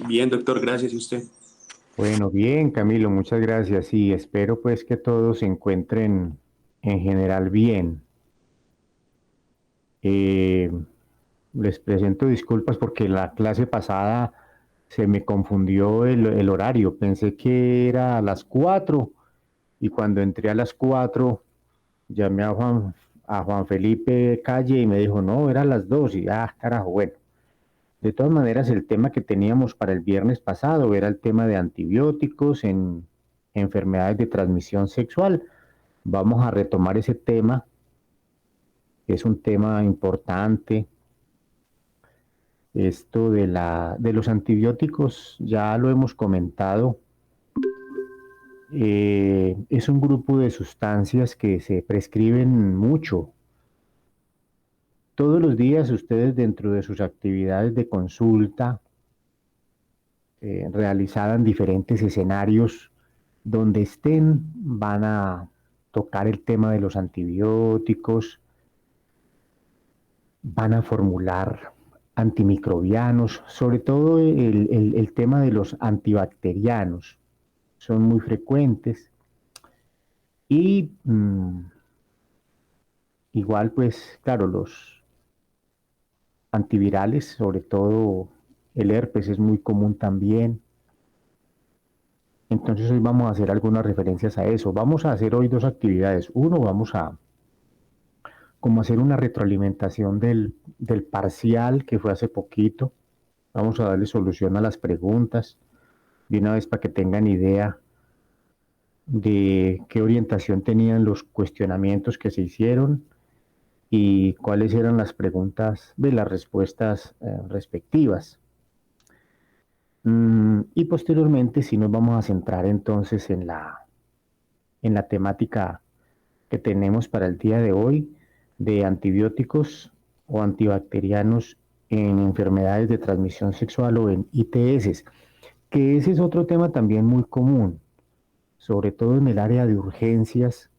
Bien, doctor, gracias. ¿Y usted? Bueno, bien, Camilo, muchas gracias. Y espero pues que todos se encuentren en general bien. Eh, Les presento disculpas porque la clase pasada se me confundió el horario. Pensé que era a las 4 y cuando entré a las 4 llamé a Juan Felipe Calle y me dijo, no, era a las 2 y carajo, bueno. De todas maneras, el tema que teníamos para el viernes pasado era el tema de antibióticos en enfermedades de transmisión sexual. Vamos a retomar ese tema, que es un tema importante. Esto de los antibióticos, ya lo hemos comentado, es un grupo de sustancias que se prescriben mucho. Todos los días ustedes dentro de sus actividades de consulta realizada en diferentes escenarios donde estén, van a tocar el tema de los antibióticos, van a formular antimicrobianos, sobre todo el tema de los antibacterianos, son muy frecuentes y igual pues claro, los antivirales, sobre todo el herpes es muy común también. Entonces hoy vamos a hacer algunas referencias a eso. Vamos a hacer hoy dos actividades. Uno, vamos a como hacer una retroalimentación del parcial que fue hace poquito. Vamos a darle solución a las preguntas de una vez para que tengan idea de qué orientación tenían los cuestionamientos que se hicieron y cuáles eran las preguntas de las respuestas respectivas. Y posteriormente sí nos vamos a centrar entonces en la temática que tenemos para el día de hoy de antibióticos o antibacterianos en enfermedades de transmisión sexual o en ITS, que ese es otro tema también muy común, sobre todo en el área de urgencias.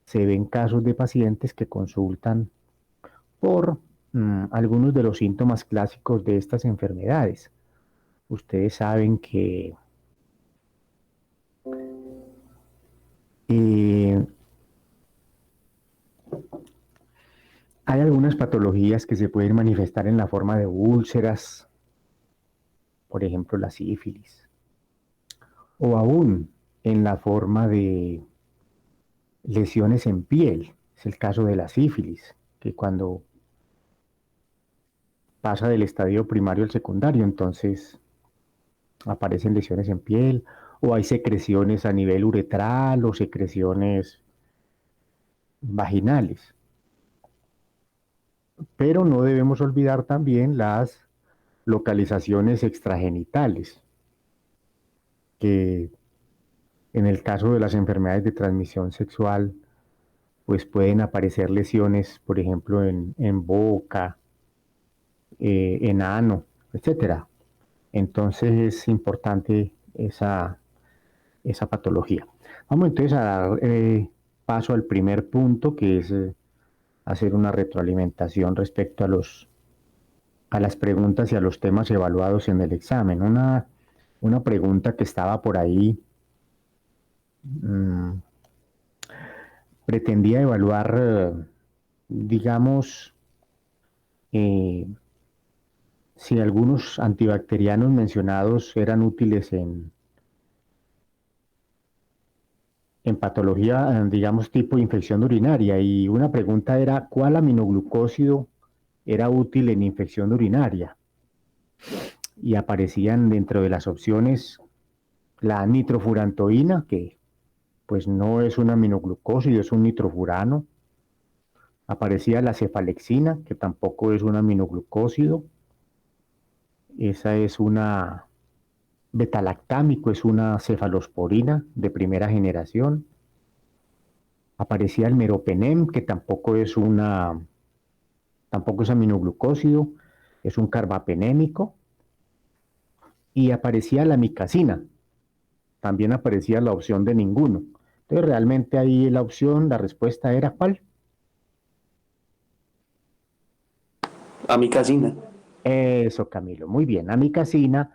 Se ven casos de pacientes que consultan por algunos de los síntomas clásicos de estas enfermedades. Ustedes saben que eh, hay algunas patologías que se pueden manifestar en la forma de úlceras, por ejemplo la sífilis, o aún en la forma de lesiones en piel. Es el caso de la sífilis, que cuando pasa del estadio primario al secundario, entonces aparecen lesiones en piel, o hay secreciones a nivel uretral o secreciones vaginales. Pero no debemos olvidar también las localizaciones extragenitales, que en el caso de las enfermedades de transmisión sexual, pues pueden aparecer lesiones, por ejemplo, en boca, en ano, etcétera. Entonces es importante esa patología. Vamos entonces a dar paso al primer punto, que es hacer una retroalimentación respecto a las preguntas y a los temas evaluados en el examen. Una pregunta que estaba por ahí mmm, pretendía evaluar, digamos, eh, si algunos antibacterianos mencionados eran útiles en patología, digamos, tipo infección urinaria. Y una pregunta era, ¿cuál aminoglucósido era útil en infección urinaria? Y aparecían dentro de las opciones la nitrofurantoína, que pues no es un aminoglucósido, es un nitrofurano. Aparecía la cefalexina, que tampoco es un aminoglucósido. Esa es una betalactámico, es una cefalosporina de primera generación. Aparecía el meropenem, que tampoco es aminoglucósido, es un carbapenémico. Y aparecía la micacina, también aparecía la opción de ninguno. Entonces realmente ahí la opción, la respuesta era ¿cuál? A mi casina. Eso, Camilo, muy bien, amicacina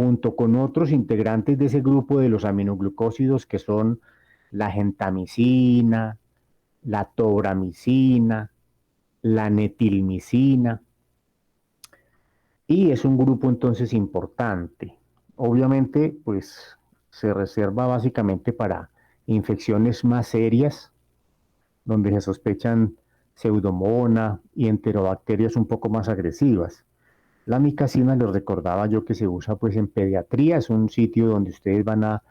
junto con otros integrantes de ese grupo de los aminoglucósidos que son la gentamicina, la tobramicina, la netilmicina, y es un grupo entonces importante. Obviamente, pues se reserva básicamente para infecciones más serias, donde se sospechan pseudomonas y enterobacterias un poco más agresivas. La micacina, les recordaba yo que se usa pues en pediatría, es un sitio donde ustedes van a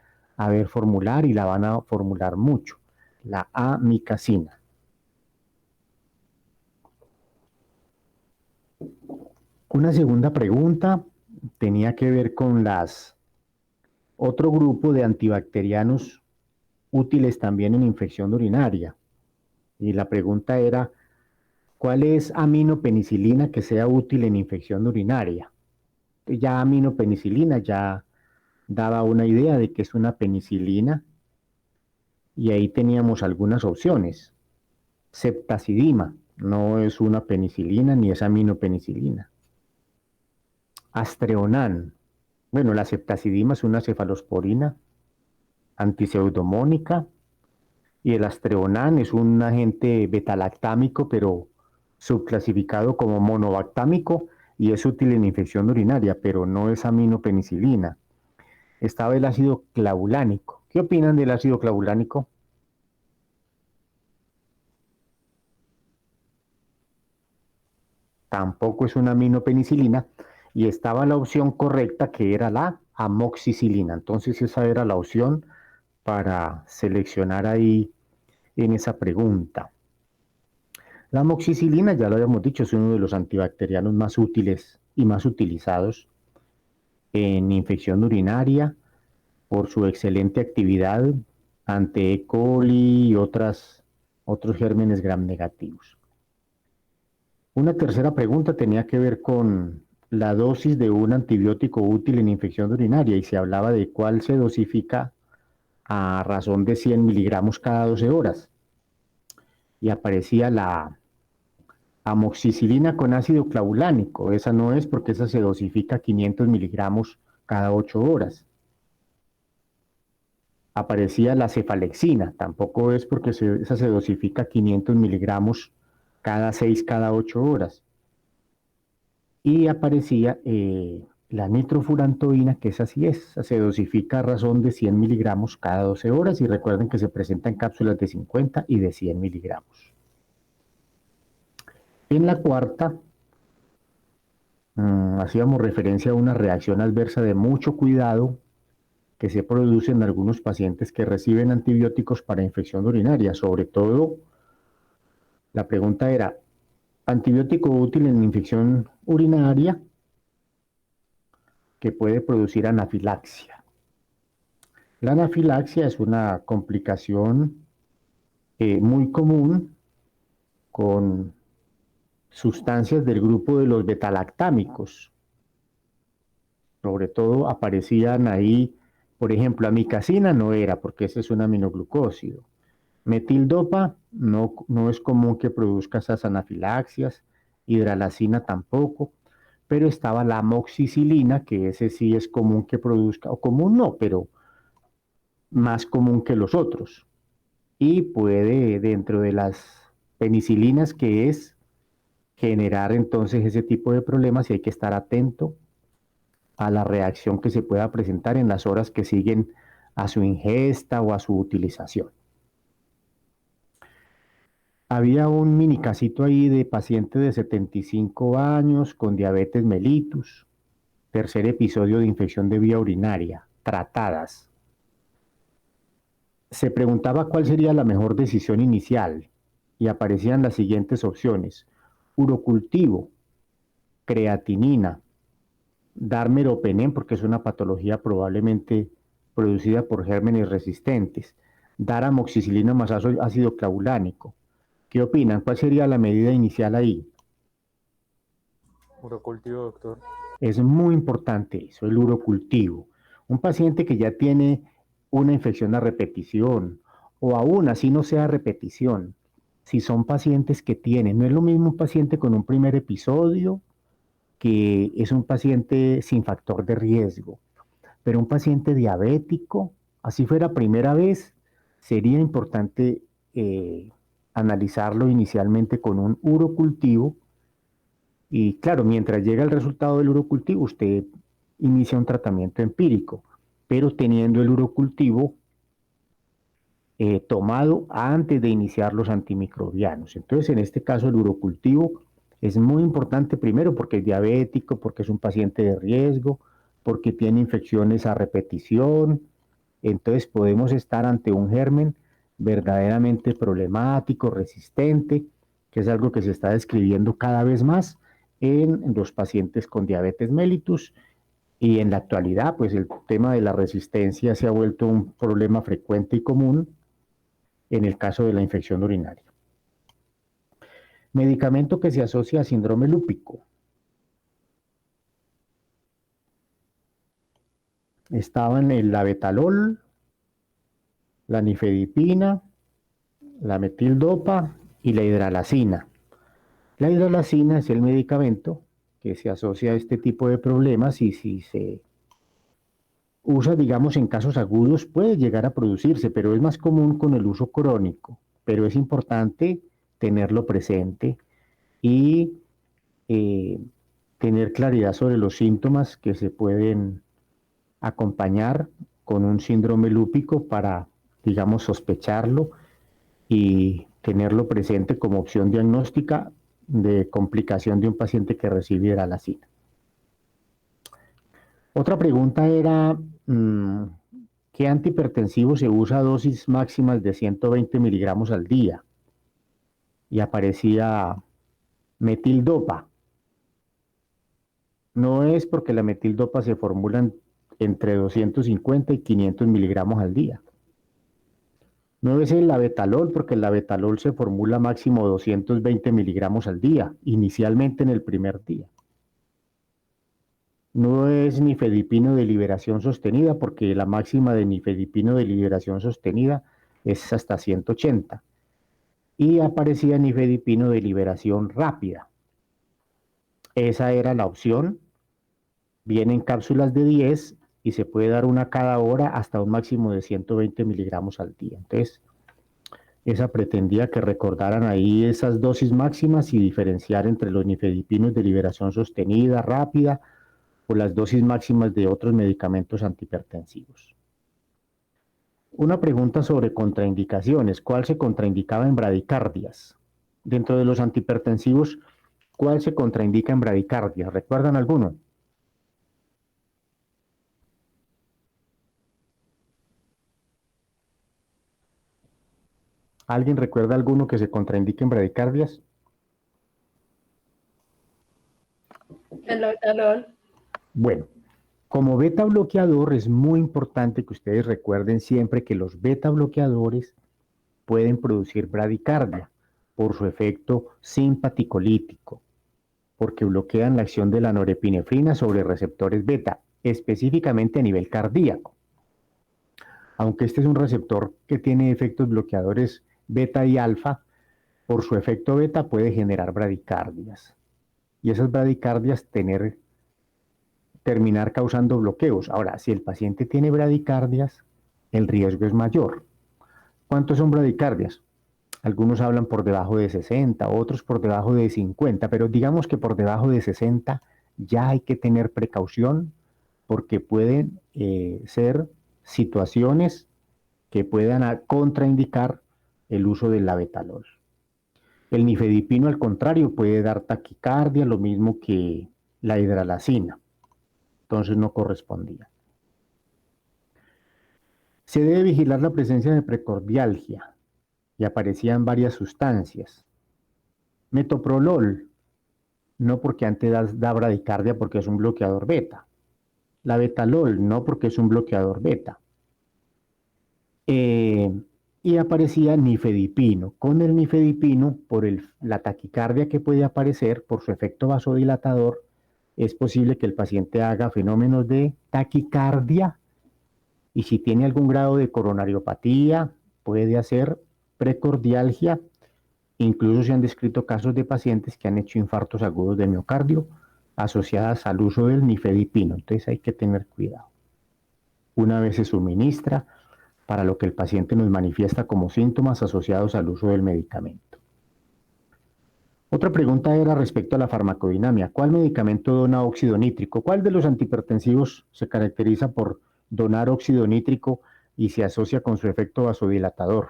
ver formular y la van a formular mucho, la amicacina. Una segunda pregunta tenía que ver con otro grupo de antibacterianos útiles también en infección urinaria. Y la pregunta era, ¿cuál es aminopenicilina que sea útil en infección urinaria? Ya aminopenicilina ya daba una idea de que es una penicilina y ahí teníamos algunas opciones. Ceftazidima no es una penicilina ni es aminopenicilina. Astreonán, bueno, la ceftazidima es una cefalosporina antiseudomónica y el astreonán es un agente betalactámico, pero subclasificado como monobactámico y es útil en infección urinaria, pero no es aminopenicilina. Estaba el ácido clavulánico. ¿Qué opinan del ácido clavulánico? Tampoco es una aminopenicilina y estaba la opción correcta que era la amoxicilina. Entonces esa era la opción para seleccionar ahí en esa pregunta. La amoxicilina, ya lo habíamos dicho, es uno de los antibacterianos más útiles y más utilizados en infección urinaria por su excelente actividad ante E. coli y otros gérmenes gram negativos. Una tercera pregunta tenía que ver con la dosis de un antibiótico útil en infección urinaria y se hablaba de cuál se dosifica a razón de 100 miligramos cada 12 horas. Y aparecía la amoxicilina con ácido clavulánico. Esa no es porque esa se dosifica a 500 miligramos cada 8 horas. Aparecía la cefalexina, tampoco es porque esa se dosifica a 500 miligramos cada 6, cada 8 horas. Y aparecía la nitrofurantoína, que esa sí es, esa se dosifica a razón de 100 miligramos cada 12 horas y recuerden que se presenta en cápsulas de 50 y de 100 miligramos. En la cuarta, hacíamos referencia a una reacción adversa de mucho cuidado que se produce en algunos pacientes que reciben antibióticos para infección urinaria. Sobre todo, la pregunta era, ¿antibiótico útil en infección urinaria que puede producir anafilaxia? La anafilaxia es una complicación muy común con sustancias del grupo de los betalactámicos. Sobre todo aparecían ahí, por ejemplo, amicacina no era, porque ese es un aminoglucósido. Metildopa no es común que produzca esas anafilaxias, hidralacina tampoco, pero estaba la amoxicilina, que ese sí es común que produzca, o común no, pero más común que los otros. Y puede, dentro de las penicilinas, que es generar entonces ese tipo de problemas y hay que estar atento a la reacción que se pueda presentar en las horas que siguen a su ingesta o a su utilización. Había un mini casito ahí de paciente de 75 años con diabetes mellitus, tercer episodio de infección de vía urinaria, tratadas. Se preguntaba cuál sería la mejor decisión inicial y aparecían las siguientes opciones: urocultivo, creatinina, dar meropenem porque es una patología probablemente producida por gérmenes resistentes, dar amoxicilina más ácido clavulánico. ¿Qué opinan? ¿Cuál sería la medida inicial ahí? Urocultivo, doctor. Es muy importante eso, el urocultivo. Un paciente que ya tiene una infección a repetición, o aún así no sea a repetición, si son pacientes que tienen, no es lo mismo un paciente con un primer episodio que es un paciente sin factor de riesgo, Pero un paciente diabético, así fuera primera vez, sería importante analizarlo inicialmente con un urocultivo. Y claro, mientras llega el resultado del urocultivo, usted inicia un tratamiento empírico, pero teniendo el urocultivo tomado antes de iniciar los antimicrobianos. Entonces, en este caso, el urocultivo es muy importante primero porque es diabético, porque es un paciente de riesgo, porque tiene infecciones a repetición. Entonces, podemos estar ante un germen verdaderamente problemático, resistente, que es algo que se está describiendo cada vez más en los pacientes con diabetes mellitus. Y en la actualidad, pues el tema de la resistencia se ha vuelto un problema frecuente y común en el caso de la infección urinaria. Medicamento que se asocia a síndrome lúpico. Estaban el labetalol, la nifedipina, la metildopa y la hidralazina. La hidralazina es el medicamento que se asocia a este tipo de problemas y si se usa, digamos, en casos agudos puede llegar a producirse, pero es más común con el uso crónico. Pero es importante tenerlo presente y eh, tener claridad sobre los síntomas que se pueden acompañar con un síndrome lúpico para, digamos, sospecharlo y tenerlo presente como opción diagnóstica de complicación de un paciente que recibe hidralazina. Otra pregunta era, ¿qué antihipertensivo se usa a dosis máximas de 120 miligramos al día? Y aparecía metildopa. No es porque la metildopa se formula entre 250 y 500 miligramos al día. No es el labetalol porque el labetalol se formula máximo 220 miligramos al día, inicialmente en el primer día. No es nifedipino de liberación sostenida porque la máxima de nifedipino de liberación sostenida es hasta 180. Y aparecía nifedipino de liberación rápida. Esa era la opción. Vienen cápsulas de 10 y se puede dar una cada hora hasta un máximo de 120 miligramos al día. Entonces, esa pretendía que recordaran ahí esas dosis máximas y diferenciar entre los nifedipinos de liberación sostenida, rápida, o las dosis máximas de otros medicamentos antihipertensivos. Una pregunta sobre contraindicaciones. ¿Cuál se contraindicaba en bradicardias? Dentro de los antihipertensivos, ¿cuál se contraindica en bradicardias? ¿Recuerdan alguno? ¿Alguien recuerda alguno que se contraindique en bradicardias? El labetalol. Bueno, como beta bloqueador es muy importante que ustedes recuerden siempre que los beta bloqueadores pueden producir bradicardia por su efecto simpaticolítico, porque bloquean la acción de la norepinefrina sobre receptores beta, específicamente a nivel cardíaco. Aunque este es un receptor que tiene efectos bloqueadores beta y alfa, por su efecto beta puede generar bradicardias. Y esas bradicardias terminar causando bloqueos. Ahora, si el paciente tiene bradicardias, el riesgo es mayor. ¿Cuántos son bradicardias? Algunos hablan por debajo de 60, otros por debajo de 50, pero digamos que por debajo de 60 ya hay que tener precaución porque pueden ser situaciones que puedan contraindicar el uso del labetalol. El nifedipino, al contrario, puede dar taquicardia, lo mismo que la hidralazina. Entonces no correspondía. Se debe vigilar la presencia de precordialgia y aparecían varias sustancias. Metoprolol, no porque antes da bradicardia porque es un bloqueador beta. Labetalol, no porque es un bloqueador beta. Y aparecía nifedipino. Con el nifedipino, por la taquicardia que puede aparecer, por su efecto vasodilatador, es posible que el paciente haga fenómenos de taquicardia y si tiene algún grado de coronariopatía, puede hacer precordialgia. Incluso se han descrito casos de pacientes que han hecho infartos agudos de miocardio asociadas al uso del nifedipino. Entonces hay que tener cuidado. una vez se suministra, para lo que el paciente nos manifiesta como síntomas asociados al uso del medicamento. Otra pregunta era respecto a la farmacodinamia. ¿Cuál medicamento dona óxido nítrico? ¿Cuál de los antihipertensivos se caracteriza por donar óxido nítrico y se asocia con su efecto vasodilatador?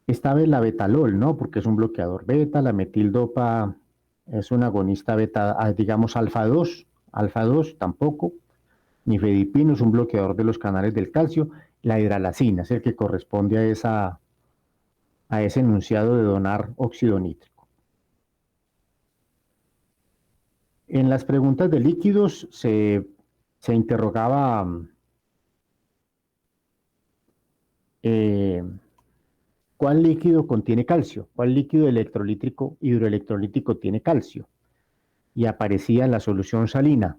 Estaba el labetalol, ¿no? Porque es un bloqueador beta, la metildopa es un agonista beta, digamos alfa 2 tampoco. Nifedipino es un bloqueador de los canales del calcio. La hidralacina es el que corresponde a ese enunciado de donar óxido nítrico. En las preguntas de líquidos se interrogaba ¿cuál líquido contiene calcio? ¿Cuál líquido hidroelectrolítico tiene calcio? Y aparecía la solución salina.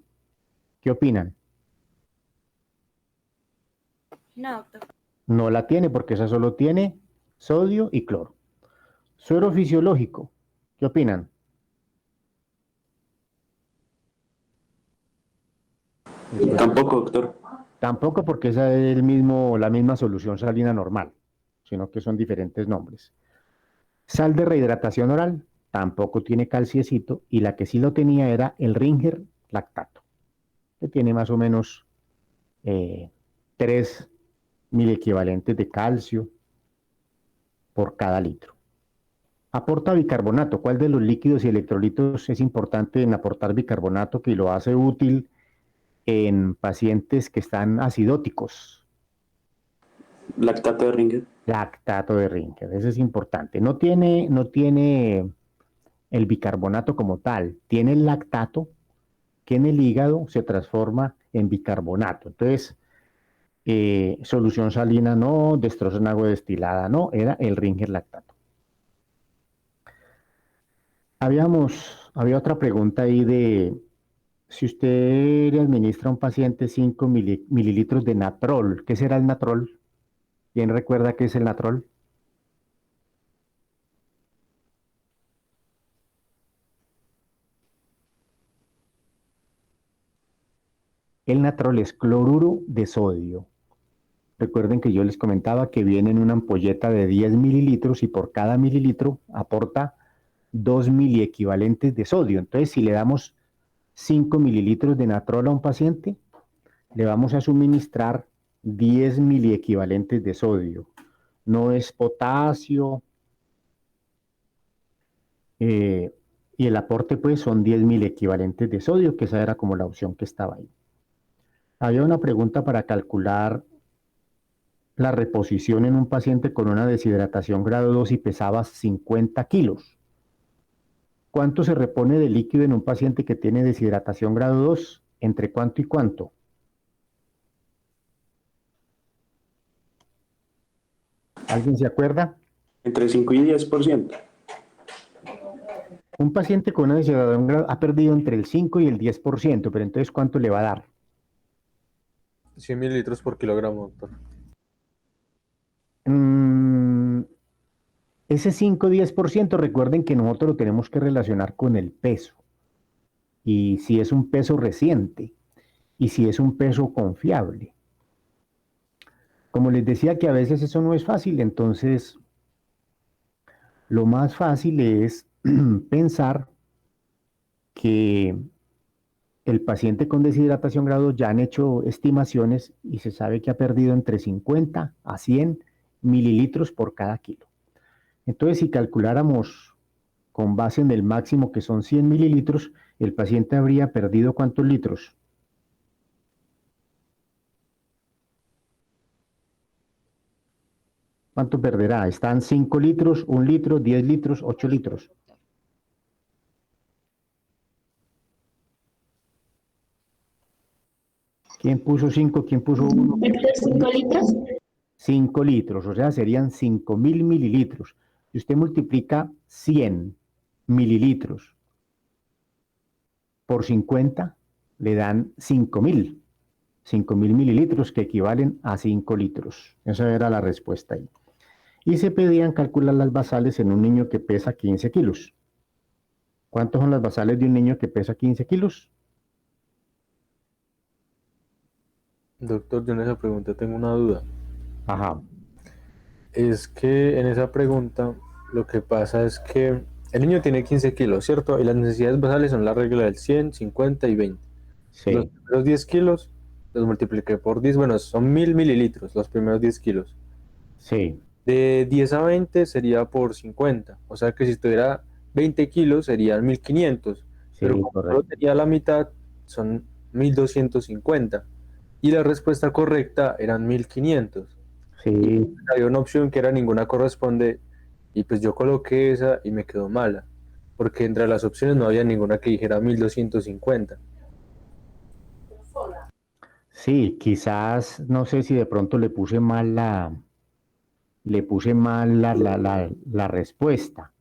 ¿Qué opinan? No, doctor. No la tiene porque esa solo tiene sodio y cloro. Suero fisiológico. ¿Qué opinan? Tampoco, doctor. Tampoco porque esa es la misma solución salina normal, sino que son diferentes nombres. Sal de rehidratación oral tampoco tiene calciecito y la que sí lo tenía era el Ringer lactato, que tiene más o menos 3 miliequivalentes de calcio por cada litro. Aporta bicarbonato. ¿Cuál de los líquidos y electrolitos es importante en aportar bicarbonato que lo hace útil en pacientes que están acidóticos? Lactato de Ringer. Lactato de Ringer, ese es importante. No tiene el bicarbonato como tal, tiene el lactato que en el hígado se transforma en bicarbonato. Entonces, solución salina no, destrozo en agua destilada no, era el Ringer lactato. Había otra pregunta ahí de si usted le administra a un paciente 5 mililitros de natrol, ¿qué será el natrol? ¿Quién recuerda qué es el natrol? El natrol es cloruro de sodio. Recuerden que yo les comentaba que viene en una ampolleta de 10 mililitros y por cada mililitro aporta 2 miliequivalentes de sodio. Entonces, si le damos 5 mililitros de natrol a un paciente, le vamos a suministrar 10 miliequivalentes de sodio. No es potasio, y el aporte pues son 10 miliequivalentes de sodio, que esa era como la opción que estaba ahí. Había una pregunta para calcular la reposición en un paciente con una deshidratación grado 2 y pesaba 50 kilos. ¿Cuánto se repone de líquido en un paciente que tiene deshidratación grado 2? ¿Entre cuánto y cuánto? ¿Alguien se acuerda? Entre 5 y 10%. Un paciente con una deshidratación grado ha perdido entre el 5 y el 10%, pero entonces ¿cuánto le va a dar? 100 mililitros por kilogramo, doctor. Ese 5-10%, recuerden que nosotros lo tenemos que relacionar con el peso. Y si es un peso reciente, y si es un peso confiable. Como les decía que a veces eso no es fácil, entonces lo más fácil es pensar que el paciente con deshidratación grado ya han hecho estimaciones y se sabe que ha perdido entre 50 a 100 mililitros por cada kilo. Entonces, si calculáramos con base en el máximo que son 100 mililitros, el paciente habría perdido ¿cuántos litros? ¿Cuánto perderá? Están 5 litros, 1 litro, 10 litros, 8 litros. ¿Quién puso 5? ¿Quién puso 1? ¿Héctor, 5 litros? 5 litros, o sea, serían 5.000 mililitros. Si usted multiplica 100 mililitros por 50, le dan 5.000. 5.000 mililitros que equivalen a 5 litros. Esa era la respuesta ahí. y se pedían calcular las basales en un niño que pesa 15 kilos. ¿Cuántos son las basales de un niño que pesa 15 kilos? Doctor, yo en esa pregunta tengo una duda. Ajá, Es que en esa pregunta lo que pasa es que el niño tiene 15 kilos, ¿cierto? Y las necesidades basales son la regla del 100, 50 y 20. Los sí, primeros 10 kilos los multipliqué por 10, bueno, son 1000 mililitros los primeros 10 kilos. sí, De 10 a 20 sería por 50, o sea que si tuviera 20 kilos serían 1500, pero sí, como solo correcto. tenía la mitad son 1250 y la respuesta correcta eran 1500. Y Sí, había una opción que era ninguna corresponde y pues yo coloqué esa y me quedó mala, porque entre las opciones no había ninguna que dijera 1250. sí, quizás, no sé si de pronto le puse mal la respuesta,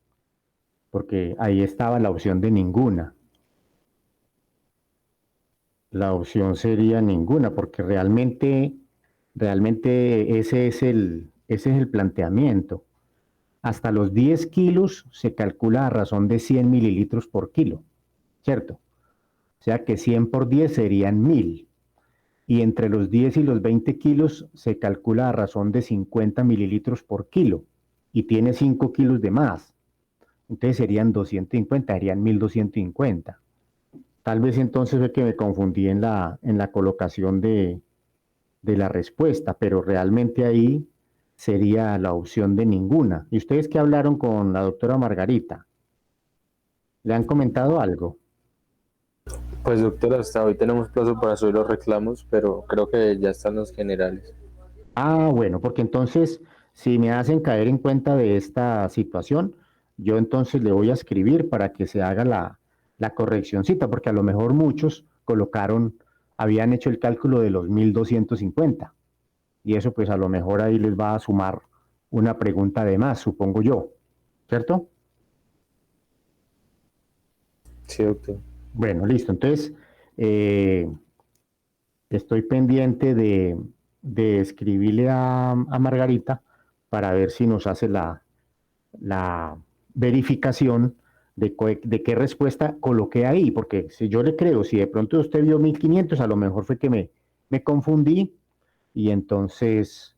porque ahí estaba la opción de ninguna. La opción sería ninguna, porque realmente ese es el planteamiento. Hasta los 10 kilos se calcula a razón de 100 mililitros por kilo, ¿cierto? O sea que 100 por 10 serían 1000. Y entre los 10 y los 20 kilos se calcula a razón de 50 mililitros por kilo. Y tiene 5 kilos de más. Entonces serían 250, serían 1250. Tal vez entonces fue que me confundí en la colocación de la respuesta, pero realmente ahí sería la opción de ninguna. ¿Y ustedes qué hablaron con la doctora Margarita? ¿Le han comentado algo? Pues doctor, hasta hoy tenemos plazo para subir los reclamos, pero creo que ya están los generales. Ah, bueno, porque entonces, si me hacen caer en cuenta de esta situación, yo entonces le voy a escribir para que se haga la correccioncita, porque a lo mejor muchos habían hecho el cálculo de los 1250, y eso pues a lo mejor ahí les va a sumar una pregunta de más, supongo yo, ¿cierto? Sí, doctor. Bueno, listo. Entonces, eh, estoy pendiente de escribirle a Margarita para ver si nos hace la verificación de qué respuesta coloqué ahí, porque si yo le creo, si de pronto usted vio 1500, a lo mejor fue que me confundí y entonces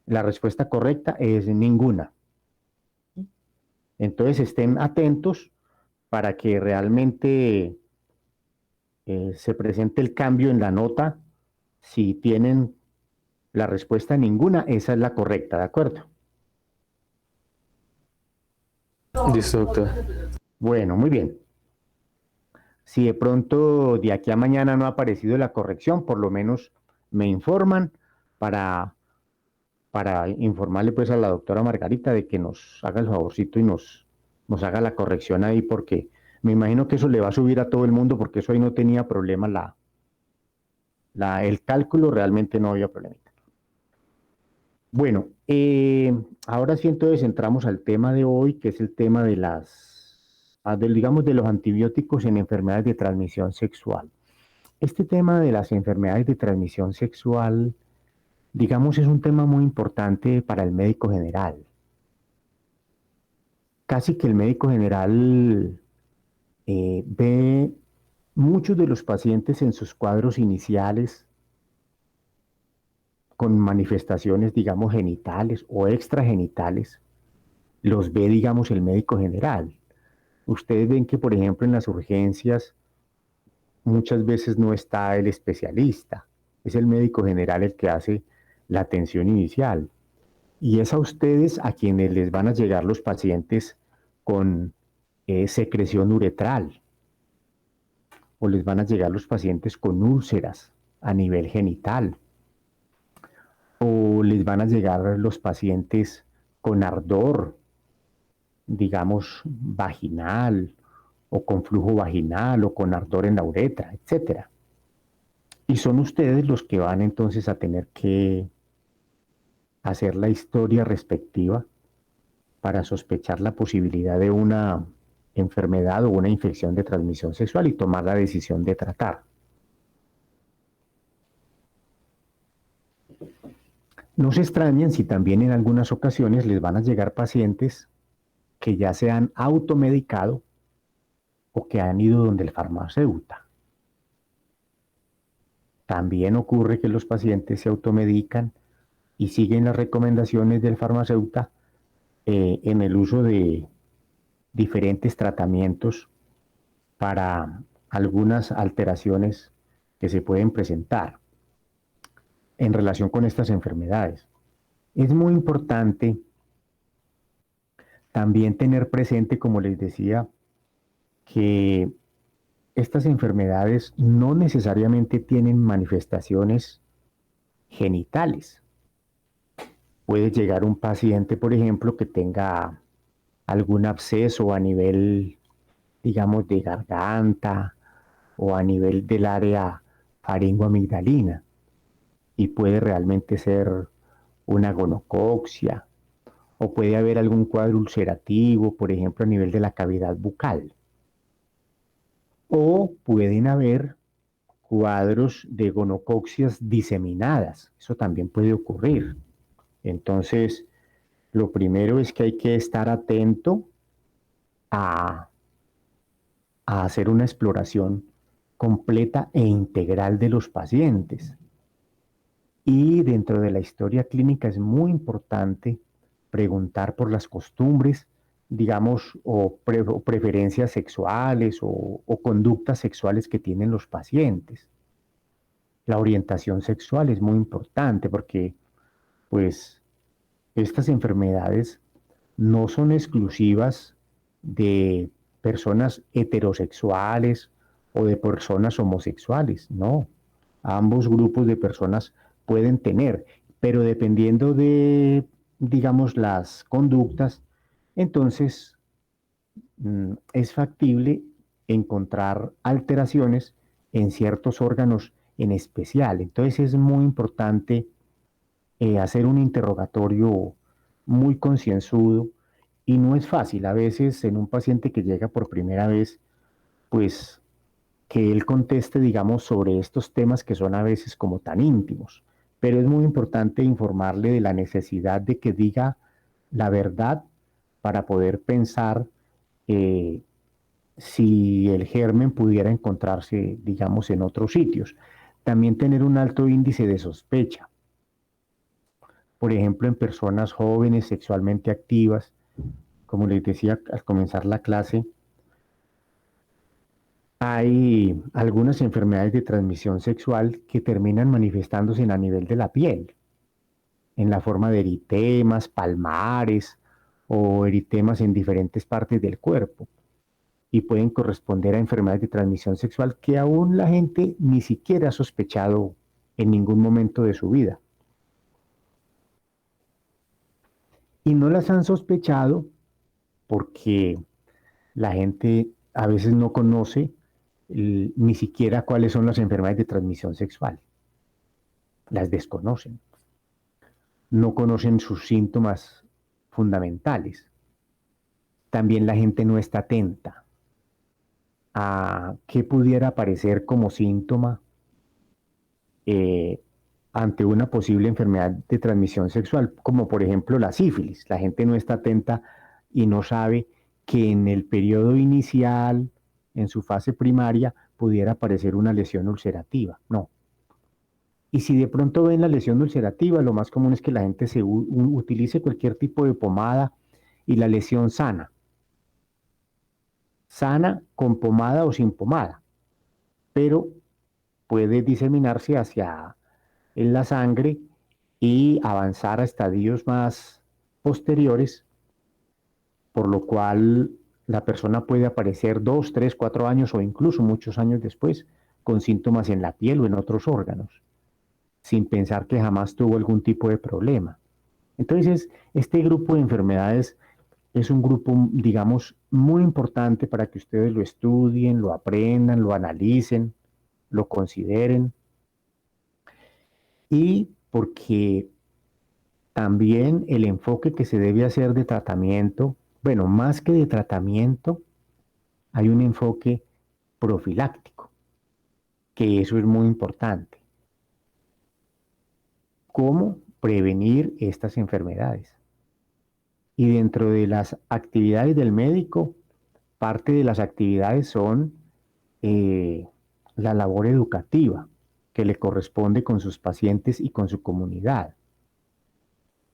la respuesta correcta es ninguna. Entonces estén atentos para que realmente se presente el cambio en la nota. Si tienen la respuesta ninguna, esa es la correcta, ¿de acuerdo? Listo, doctor. Bueno, muy bien. Si de pronto de aquí a mañana no ha aparecido la corrección, por lo menos me informan para, para informarle pues a la doctora Margarita de que nos haga el favorcito y nos haga la corrección ahí, porque me imagino que eso le va a subir a todo el mundo, porque eso ahí no tenía problema, el cálculo realmente no había problema. Bueno, ahora sí entonces entramos al tema de hoy, que es el tema digamos, de los antibióticos en enfermedades de transmisión sexual. Este tema de las enfermedades de transmisión sexual, digamos, es un tema muy importante para el médico general. Casi que el médico general ve muchos de los pacientes en sus cuadros iniciales con manifestaciones, digamos, genitales o extragenitales, los ve, digamos, el médico general. Ustedes ven que, por ejemplo, en las urgencias muchas veces no está el especialista, es el médico general el que hace la atención inicial. Y es a ustedes a quienes les van a llegar los pacientes con secreción uretral, o les van a llegar los pacientes con úlceras a nivel genital, o les van a llegar los pacientes con ardor, digamos, vaginal, o con flujo vaginal, o con ardor en la uretra, etcétera. Y son ustedes los que van entonces a tener que hacer la historia respectiva para sospechar la posibilidad de una enfermedad o una infección de transmisión sexual y tomar la decisión de tratar. No se extrañen si también en algunas ocasiones les van a llegar pacientes que ya se han automedicado o que han ido donde el farmacéutico. También ocurre que los pacientes se automedican y siguen las recomendaciones del farmacéutico en el uso de diferentes tratamientos para algunas alteraciones que se pueden presentar en relación con estas enfermedades. Es muy importante también tener presente, como les decía, que estas enfermedades no necesariamente tienen manifestaciones genitales. Puede llegar un paciente, por ejemplo, que tenga algún absceso a nivel, digamos, de garganta o a nivel del área faringoamigdalina y puede realmente ser una gonocoxia o puede haber algún cuadro ulcerativo, por ejemplo, a nivel de la cavidad bucal. O pueden haber cuadros de gonocoxias diseminadas. Eso también puede ocurrir. Entonces, lo primero es que hay que estar atento a hacer una exploración completa e integral de los pacientes. Y dentro de la historia clínica es muy importante preguntar por las costumbres, digamos, o preferencias sexuales o conductas sexuales que tienen los pacientes. La orientación sexual es muy importante porque, pues, estas enfermedades no son exclusivas de personas heterosexuales o de personas homosexuales, no. Ambos grupos de personas pueden tener, pero dependiendo de, digamos, las conductas, entonces es factible encontrar alteraciones en ciertos órganos en especial. Entonces es muy importante hacer un interrogatorio muy concienzudo y no es fácil. A veces en un paciente que llega por primera vez, pues que él conteste, digamos, sobre estos temas que son a veces como tan íntimos. Pero es muy importante informarle de la necesidad de que diga la verdad para poder pensar si el germen pudiera encontrarse, digamos, en otros sitios. También tener un alto índice de sospecha. Por ejemplo, en personas jóvenes sexualmente activas, como les decía al comenzar la clase, hay algunas enfermedades de transmisión sexual que terminan manifestándose a nivel de la piel, en la forma de eritemas, palmares o eritemas en diferentes partes del cuerpo, y pueden corresponder a enfermedades de transmisión sexual que aún la gente ni siquiera ha sospechado en ningún momento de su vida. Y no las han sospechado porque la gente a veces no conoce ni siquiera cuáles son las enfermedades de transmisión sexual. Las desconocen. No conocen sus síntomas fundamentales. También la gente no está atenta a qué pudiera aparecer como síntoma ante una posible enfermedad de transmisión sexual, como por ejemplo la sífilis. La gente no está atenta y no sabe que en el periodo inicial, en su fase primaria, pudiera aparecer una lesión ulcerativa. No. Y si de pronto ven la lesión ulcerativa, lo más común es que la gente utilice cualquier tipo de pomada y la lesión sana. Sana con pomada o sin pomada, pero puede diseminarse hacia en la sangre y avanzar a estadios más posteriores, por lo cual la persona puede aparecer 2, 3, 4 años o incluso muchos años después con síntomas en la piel o en otros órganos, sin pensar que jamás tuvo algún tipo de problema. Entonces, este grupo de enfermedades es un grupo, digamos, muy importante para que ustedes lo estudien, lo aprendan, lo analicen, lo consideren, y porque también el enfoque que se debe hacer de tratamiento, bueno, más que de tratamiento, hay un enfoque profiláctico, que eso es muy importante. ¿Cómo prevenir estas enfermedades. Y dentro de las actividades del médico, parte de las actividades son la labor educativa que le corresponde con sus pacientes y con su comunidad.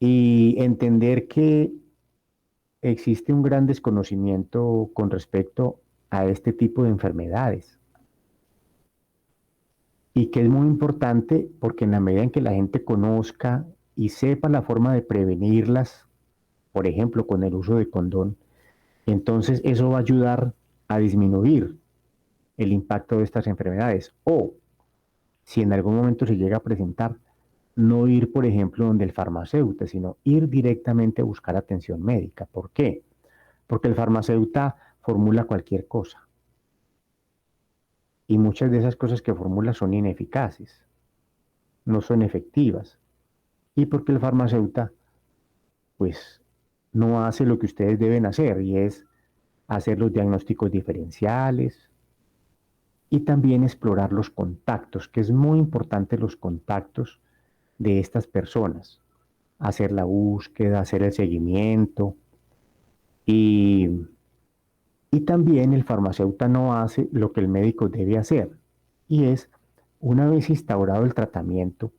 Y entender que existe un gran desconocimiento con respecto a este tipo de enfermedades. Y que es muy importante porque en la medida en que la gente conozca y sepa la forma de prevenirlas, por ejemplo, con el uso de condón, entonces eso va a ayudar a disminuir el impacto de estas enfermedades. O, si en algún momento se llega a presentar, no ir, por ejemplo, donde el farmacéutico, sino ir directamente a buscar atención médica. ¿Por qué? Porque el farmacéutico formula cualquier cosa. Y muchas de esas cosas que formula son ineficaces, no son efectivas. Y porque el farmacéutico, pues, no hace lo que ustedes deben hacer, y es hacer los diagnósticos diferenciales y también explorar los contactos, que es muy importante los contactos de estas personas. Hacer la búsqueda, hacer el seguimiento. Y también el farmacéutico no hace lo que el médico debe hacer, y es, una vez instaurado el tratamiento,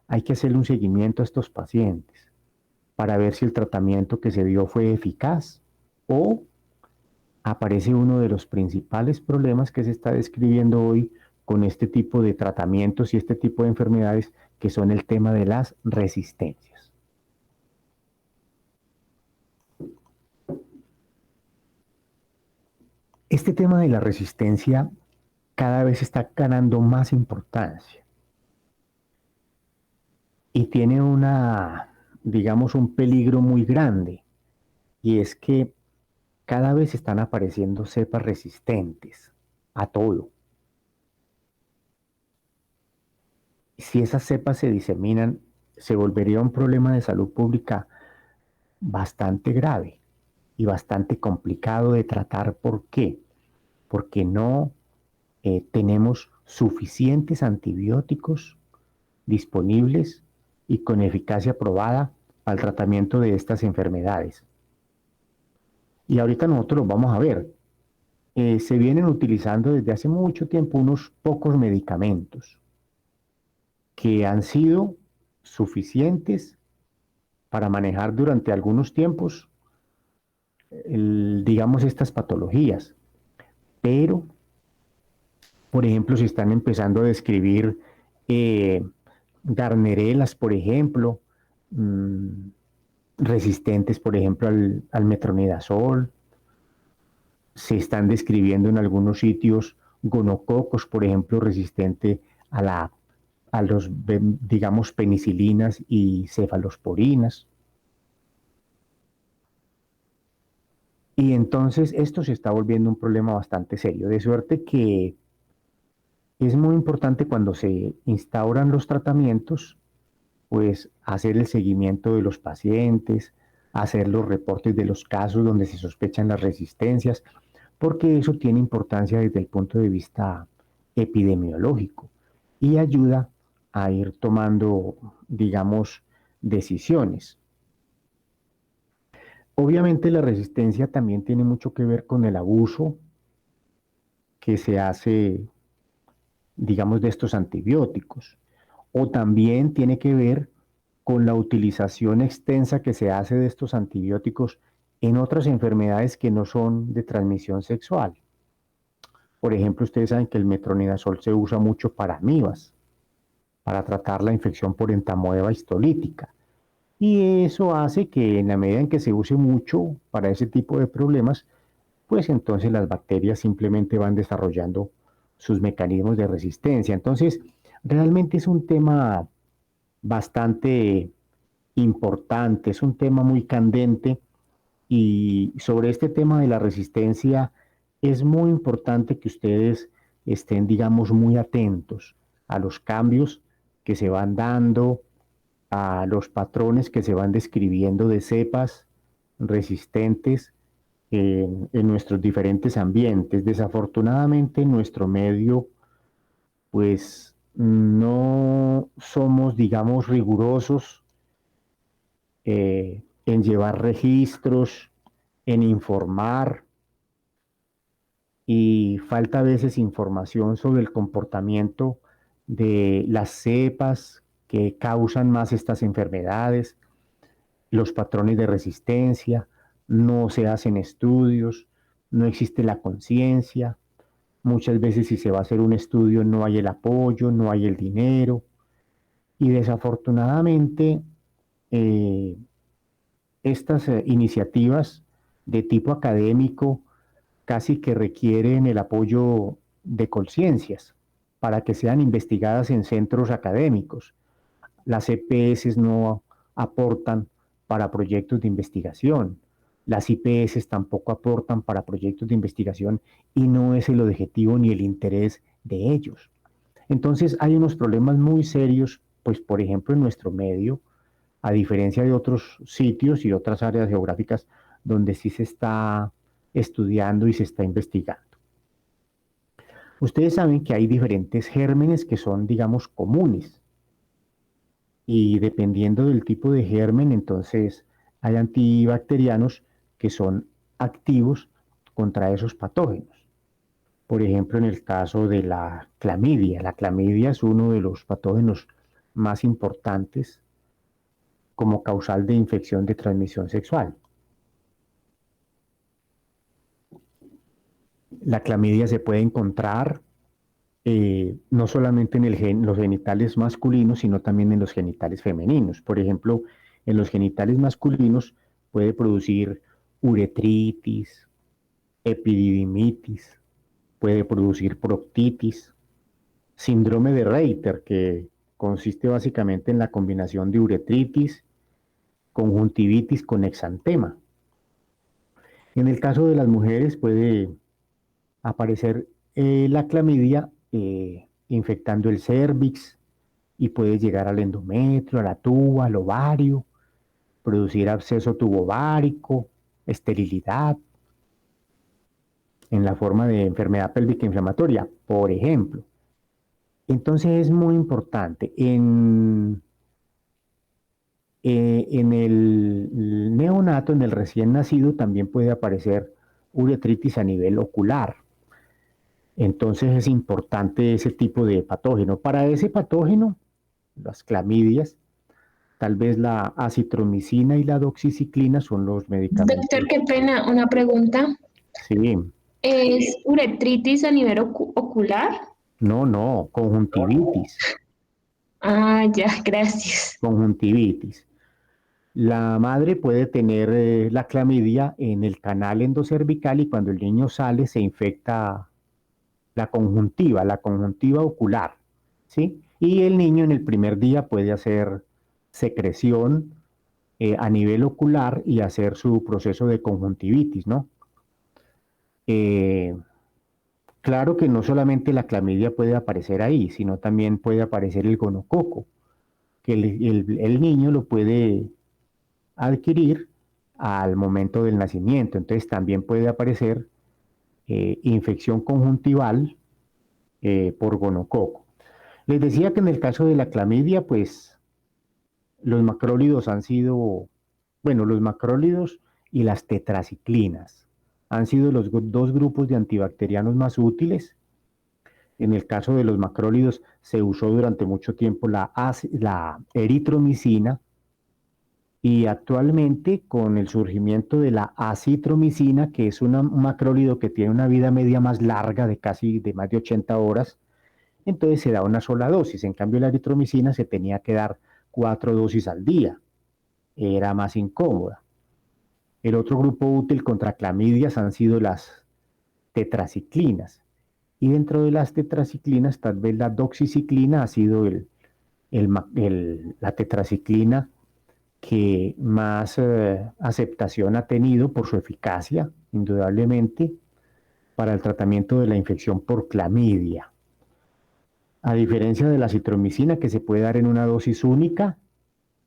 hay que hacerle un seguimiento a estos pacientes para ver si el tratamiento que se dio fue eficaz o aparece uno de los principales problemas que se está describiendo hoy con este tipo de tratamientos y este tipo de enfermedades, que son el tema de las resistencias. Este tema de la resistencia cada vez está ganando más importancia y tiene digamos, un peligro muy grande, y es que cada vez están apareciendo cepas resistentes a todo. Si esas cepas se diseminan, se volvería un problema de salud pública bastante grave y bastante complicado de tratar. ¿Por qué? Porque no tenemos suficientes antibióticos disponibles y con eficacia probada al tratamiento de estas enfermedades. Y ahorita nosotros los vamos a ver. Se vienen utilizando desde hace mucho tiempo unos pocos medicamentos que han sido suficientes para manejar durante algunos tiempos, digamos, estas patologías. Pero, por ejemplo, se están empezando a describir garnerelas, por ejemplo, resistentes, por ejemplo, al metronidazol. Se están describiendo en algunos sitios gonococos, por ejemplo, resistente a los, digamos, penicilinas y cefalosporinas. Y entonces esto se está volviendo un problema bastante serio, de suerte que es muy importante, cuando se instauran los tratamientos, pues hacer el seguimiento de los pacientes, hacer los reportes de los casos donde se sospechan las resistencias, porque eso tiene importancia desde el punto de vista epidemiológico y ayuda a ir tomando, digamos, decisiones. Obviamente la resistencia también tiene mucho que ver con el abuso que se hace, digamos, de estos antibióticos, o también tiene que ver con la utilización extensa que se hace de estos antibióticos en otras enfermedades que no son de transmisión sexual. Por ejemplo, ustedes saben que el metronidazol se usa mucho para amibas, para tratar la infección por entamoeba histolítica. Y eso hace que en la medida en que se use mucho para ese tipo de problemas, pues entonces las bacterias simplemente van desarrollando sus mecanismos de resistencia. Entonces, realmente es un tema bastante importante, es un tema muy candente, y sobre este tema de la resistencia es muy importante que ustedes estén, digamos, muy atentos a los cambios que se van dando, a los patrones que se van describiendo de cepas resistentes en nuestros diferentes ambientes. Desafortunadamente en nuestro medio, pues no somos, digamos, rigurosos en llevar registros, en informar, y falta a veces información sobre el comportamiento de las cepas que causan más estas enfermedades, los patrones de resistencia, no se hacen estudios, no existe la conciencia. Muchas veces si se va a hacer un estudio no hay el apoyo, no hay el dinero, y desafortunadamente estas iniciativas de tipo académico casi que requieren el apoyo de conciencias para que sean investigadas en centros académicos. Las EPS no aportan para proyectos de investigación, las IPS tampoco aportan para proyectos de investigación y no es el objetivo ni el interés de ellos. Entonces hay unos problemas muy serios, pues por ejemplo en nuestro medio, a diferencia de otros sitios y otras áreas geográficas donde sí se está estudiando y se está investigando. Ustedes saben que hay diferentes gérmenes que son, digamos, comunes. Y dependiendo del tipo de germen, entonces hay antibacterianos que son activos contra esos patógenos. Por ejemplo, en el caso de la clamidia es uno de los patógenos más importantes como causal de infección de transmisión sexual. La clamidia se puede encontrar no solamente en los genitales masculinos, sino también en los genitales femeninos. Por ejemplo, en los genitales masculinos puede producir uretritis, epididimitis, puede producir proctitis, síndrome de Reiter, que consiste básicamente en la combinación de uretritis, conjuntivitis con exantema. En el caso de las mujeres puede aparecer la clamidia infectando el cérvix y puede llegar al endometrio, a la tuba, al ovario, producir absceso tubovárico, esterilidad, en la forma de enfermedad pélvica inflamatoria, por ejemplo. Entonces es muy importante. En el neonato, en el recién nacido, también puede aparecer uretritis a nivel ocular. Entonces es importante ese tipo de patógeno. Para ese patógeno, las clamidias, tal vez la acitromicina y la doxiciclina son los medicamentos. Doctor, qué pena, una pregunta. Sí, ¿Es uretritis a nivel ocular? no, conjuntivitis. Ah, ya, gracias. Conjuntivitis. La madre puede tener la clamidia en el canal endocervical y cuando el niño sale se infecta la conjuntiva ocular, ¿sí? Y el niño en el primer día puede hacer secreción a nivel ocular y hacer su proceso de conjuntivitis, ¿no? Claro que no solamente la clamidia puede aparecer ahí, sino también puede aparecer el gonococo, que el niño lo puede adquirir al momento del nacimiento. Entonces también puede aparecer infección conjuntival por gonococo. Les decía que en el caso de la clamidia, pues los macrólidos han sido, bueno, los macrólidos y las tetraciclinas han sido los dos grupos de antibacterianos más útiles. En el caso de los macrólidos se usó durante mucho tiempo la eritromicina y actualmente con el surgimiento de la acitromicina, que es un macrólido que tiene una vida media más larga de más de 80 horas, entonces se da una sola dosis. En cambio la eritromicina se tenía que dar 4 dosis al día. Era más incómoda. El otro grupo útil contra clamidias han sido las tetraciclinas. Y dentro de las tetraciclinas, tal vez la doxiciclina ha sido la tetraciclina que más aceptación ha tenido por su eficacia, indudablemente, para el tratamiento de la infección por clamidia. A diferencia de la citromicina, que se puede dar en una dosis única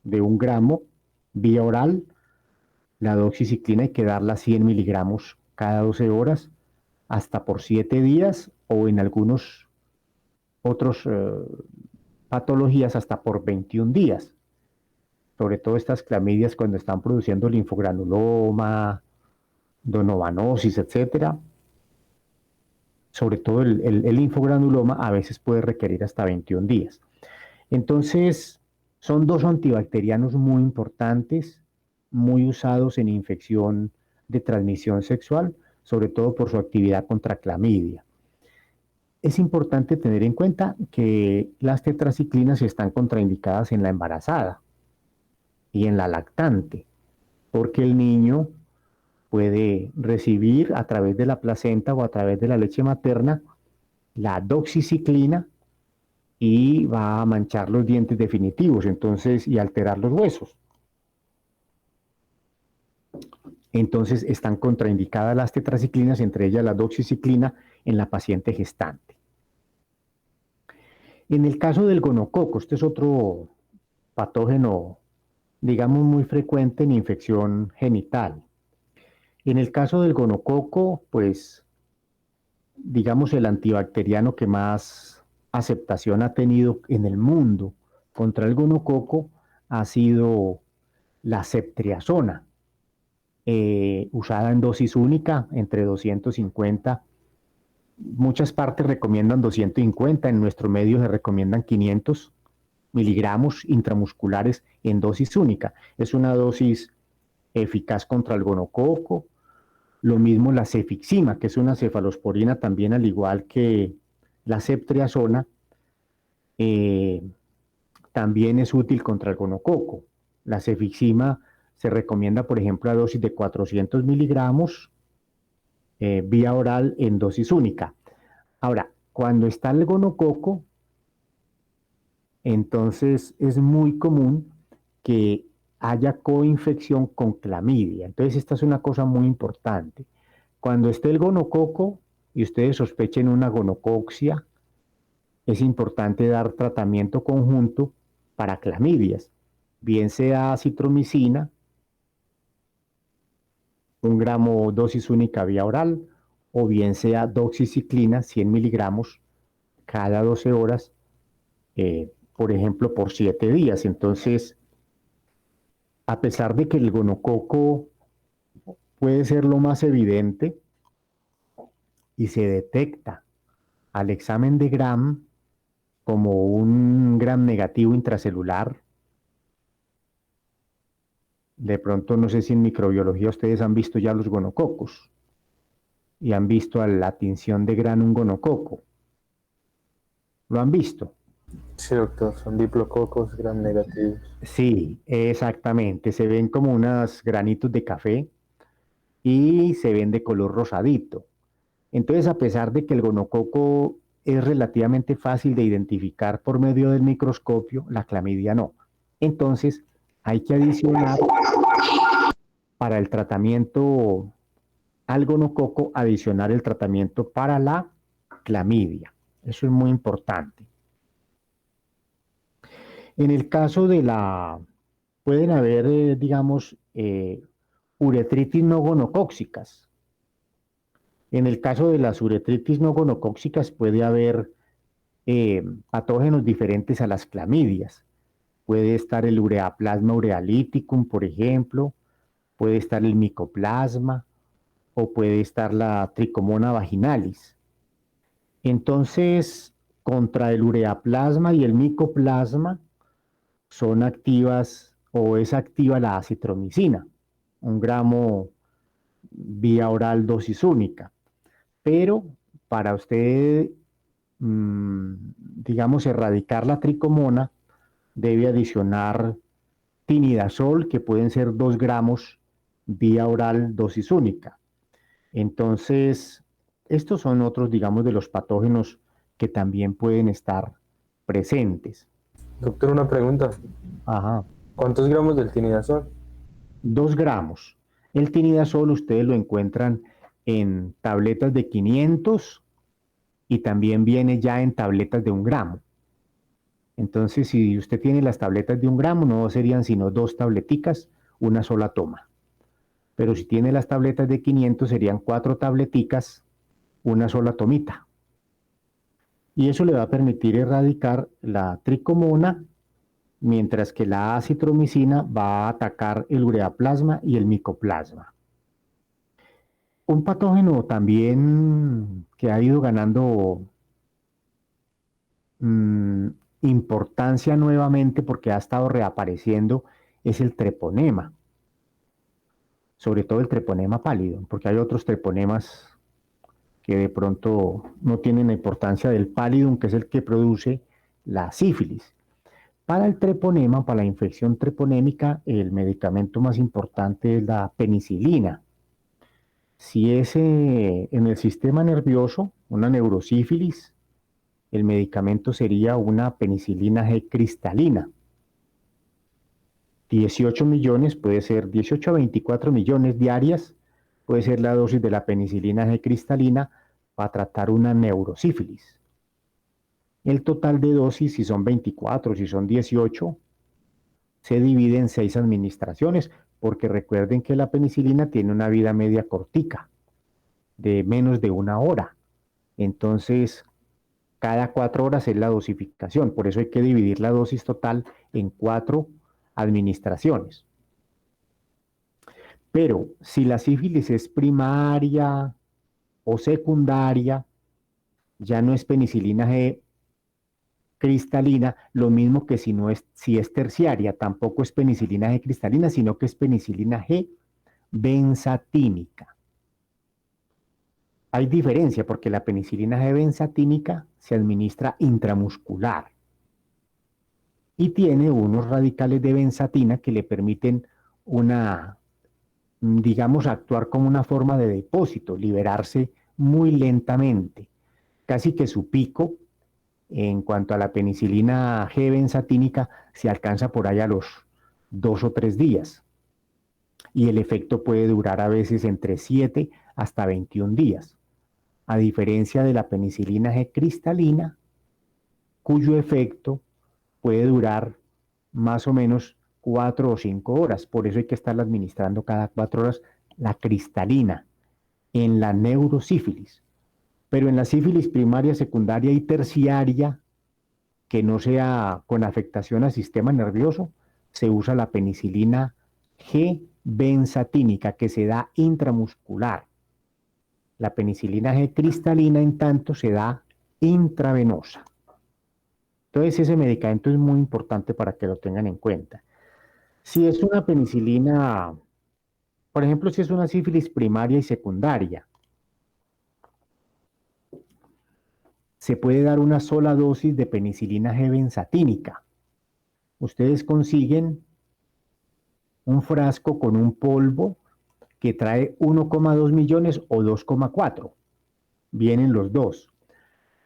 de 1 gramo vía oral, la doxiciclina hay que darla 100 miligramos cada 12 horas, hasta por 7 días, o en algunos otros patologías hasta por 21 días. sobre todo estas clamidias cuando están produciendo linfogranuloma, donovanosis, etcétera. Sobre todo el linfogranuloma a veces puede requerir hasta 21 días. Entonces, son dos antibacterianos muy importantes, muy usados en infección de transmisión sexual, sobre todo por su actividad contra clamidia. Es importante tener en cuenta que las tetraciclinas están contraindicadas en la embarazada y en la lactante, porque el niño puede recibir a través de la placenta o a través de la leche materna la doxiciclina y va a manchar los dientes definitivos, entonces, y alterar los huesos. Entonces están contraindicadas las tetraciclinas, entre ellas la doxiciclina, en la paciente gestante. En el caso del gonococo, este es otro patógeno, digamos, muy frecuente en infección genital. En el caso del gonococo, pues, digamos, el antibacteriano que más aceptación ha tenido en el mundo contra el gonococo ha sido la ceftriaxona, usada en dosis única entre 250. Muchas partes recomiendan 250, en nuestro medio se recomiendan 500 miligramos intramusculares en dosis única. Es una dosis eficaz contra el gonococo. Lo mismo la cefixima, que es una cefalosporina también, al igual que la ceftriaxona, también es útil contra el gonococo. La cefixima se recomienda, por ejemplo, a dosis de 400 miligramos vía oral en dosis única. Ahora, cuando está el gonococo, entonces es muy común que haya coinfección con clamidia. Entonces esta es una cosa muy importante. Cuando esté el gonococo y ustedes sospechen una gonocoxia, es importante dar tratamiento conjunto para clamidias, bien sea acitromicina, 1 gramo dosis única vía oral, o bien sea doxiciclina, 100 miligramos cada 12 horas, por ejemplo, por 7 días. Entonces, a pesar de que el gonococo puede ser lo más evidente y se detecta al examen de Gram como un Gram negativo intracelular, de pronto no sé si en microbiología ustedes han visto ya los gonococos y han visto a la tinción de Gram un gonococo. ¿Lo han visto? Sí, doctor, son diplococos gram negativos. Sí, exactamente. Se ven como unos granitos de café y se ven de color rosadito. Entonces, a pesar de que el gonococo es relativamente fácil de identificar por medio del microscopio, la clamidia no. Entonces, hay que adicionar para el tratamiento al gonococo, adicionar el tratamiento para la clamidia. Eso es muy importante. En el caso de pueden haber, digamos, uretritis no gonocóxicas. En el caso de las uretritis no gonocóxicas puede haber patógenos diferentes a las clamidias. Puede estar el ureaplasma urealyticum, por ejemplo, puede estar el micoplasma o puede estar la tricomona vaginalis. Entonces, contra el ureaplasma y el micoplasma son activas o es activa la acitromicina, 1 gramo vía oral dosis única. Pero para usted, digamos, erradicar la tricomona, debe adicionar tinidazol, que pueden ser 2 gramos vía oral dosis única. Entonces, estos son otros, digamos, de los patógenos que también pueden estar presentes. Doctor, una pregunta. Ajá. ¿Cuántos gramos del tinidazol? 2 gramos. El tinidazol ustedes lo encuentran en tabletas de 500 y también viene ya en tabletas de 1 gramo. Entonces, si usted tiene las tabletas de 1 gramo, no serían sino 2 tableticas, una sola toma. Pero si tiene las tabletas de 500, serían 4 tableticas, una sola tomita. Y eso le va a permitir erradicar la tricomona, mientras que la acitromicina va a atacar el ureaplasma y el micoplasma. Un patógeno también que ha ido ganando importancia nuevamente porque ha estado reapareciendo es el treponema, sobre todo el treponema pálido, porque hay otros treponemas que de pronto no tienen la importancia del pálido, que es el que produce la sífilis. Para el treponema, para la infección treponémica, el medicamento más importante es la penicilina. Si es en el sistema nervioso, una neurosífilis, el medicamento sería una penicilina G cristalina. 18 millones, puede ser 18 a 24 millones diarias, puede ser la dosis de la penicilina G cristalina para tratar una neurosífilis. El total de dosis, si son 24, si son 18, se divide en 6 administraciones, porque recuerden que la penicilina tiene una vida media cortica, de menos de 1 hora. Entonces, cada 4 horas es la dosificación, por eso hay que dividir la dosis total en 4 administraciones. Pero si la sífilis es primaria o secundaria, ya no es penicilina G cristalina, lo mismo que si es terciaria, tampoco es penicilina G cristalina, sino que es penicilina G benzatínica. Hay diferencia porque la penicilina G benzatínica se administra intramuscular y tiene unos radicales de benzatina que le permiten digamos, actuar como una forma de depósito, liberarse muy lentamente. Casi que su pico, en cuanto a la penicilina G benzatínica, se alcanza por ahí a los 2 o 3 días. Y el efecto puede durar a veces entre 7 hasta 21 días. A diferencia de la penicilina G cristalina, cuyo efecto puede durar más o menos 4 o 5 horas. Por eso hay que estarla administrando cada 4 horas la cristalina en la neurosífilis. Pero en la sífilis primaria, secundaria y terciaria, que no sea con afectación al sistema nervioso, se usa la penicilina G benzatínica, que se da intramuscular. La penicilina G cristalina, en tanto, se da intravenosa. Entonces, ese medicamento es muy importante para que lo tengan en cuenta. Si es una penicilina, por ejemplo, si es una sífilis primaria y secundaria, se puede dar una sola dosis de penicilina G benzatínica. Ustedes consiguen un frasco con un polvo que trae 1,2 millones o 2,4. Vienen los dos.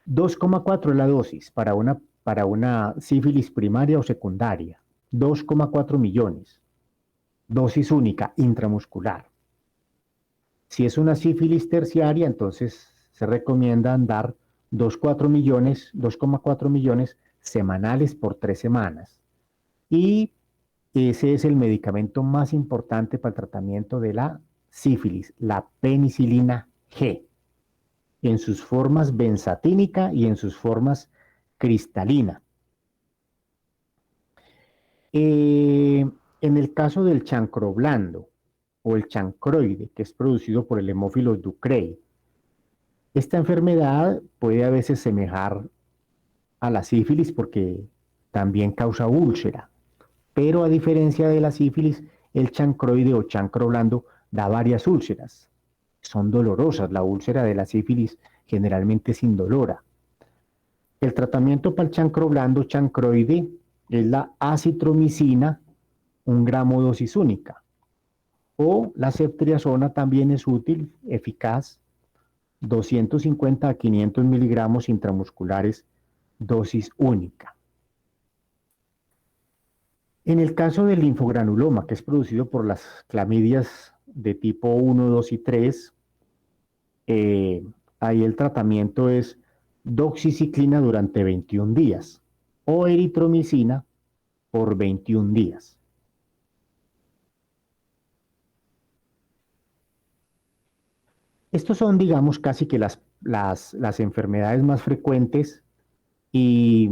2,4 es la dosis para una sífilis primaria o secundaria. 2,4 millones. Dosis única, intramuscular. Si es una sífilis terciaria, entonces se recomiendan dar 2,4 millones semanales por 3 semanas. Y ese es el medicamento más importante para el tratamiento de la sífilis, la penicilina G, en sus formas benzatínica y en sus formas cristalina. En el caso del chancroblando o el chancroide, que es producido por el Haemophilus ducreyi, esta enfermedad puede a veces semejar a la sífilis porque también causa úlcera, pero a diferencia de la sífilis, el chancroide o chancro blando da varias úlceras. Son dolorosas, la úlcera de la sífilis generalmente es indolora. El tratamiento para el chancro blando, chancroide, es la acitromicina, 1 gramo dosis única. O la ceftriaxona también es útil, eficaz, 250 a 500 miligramos intramusculares, dosis única. En el caso del linfogranuloma, que es producido por las clamidias de tipo 1, 2 y 3, ahí el tratamiento es doxiciclina durante 21 días o eritromicina por 21 días. Estos son, digamos, casi que las enfermedades más frecuentes, y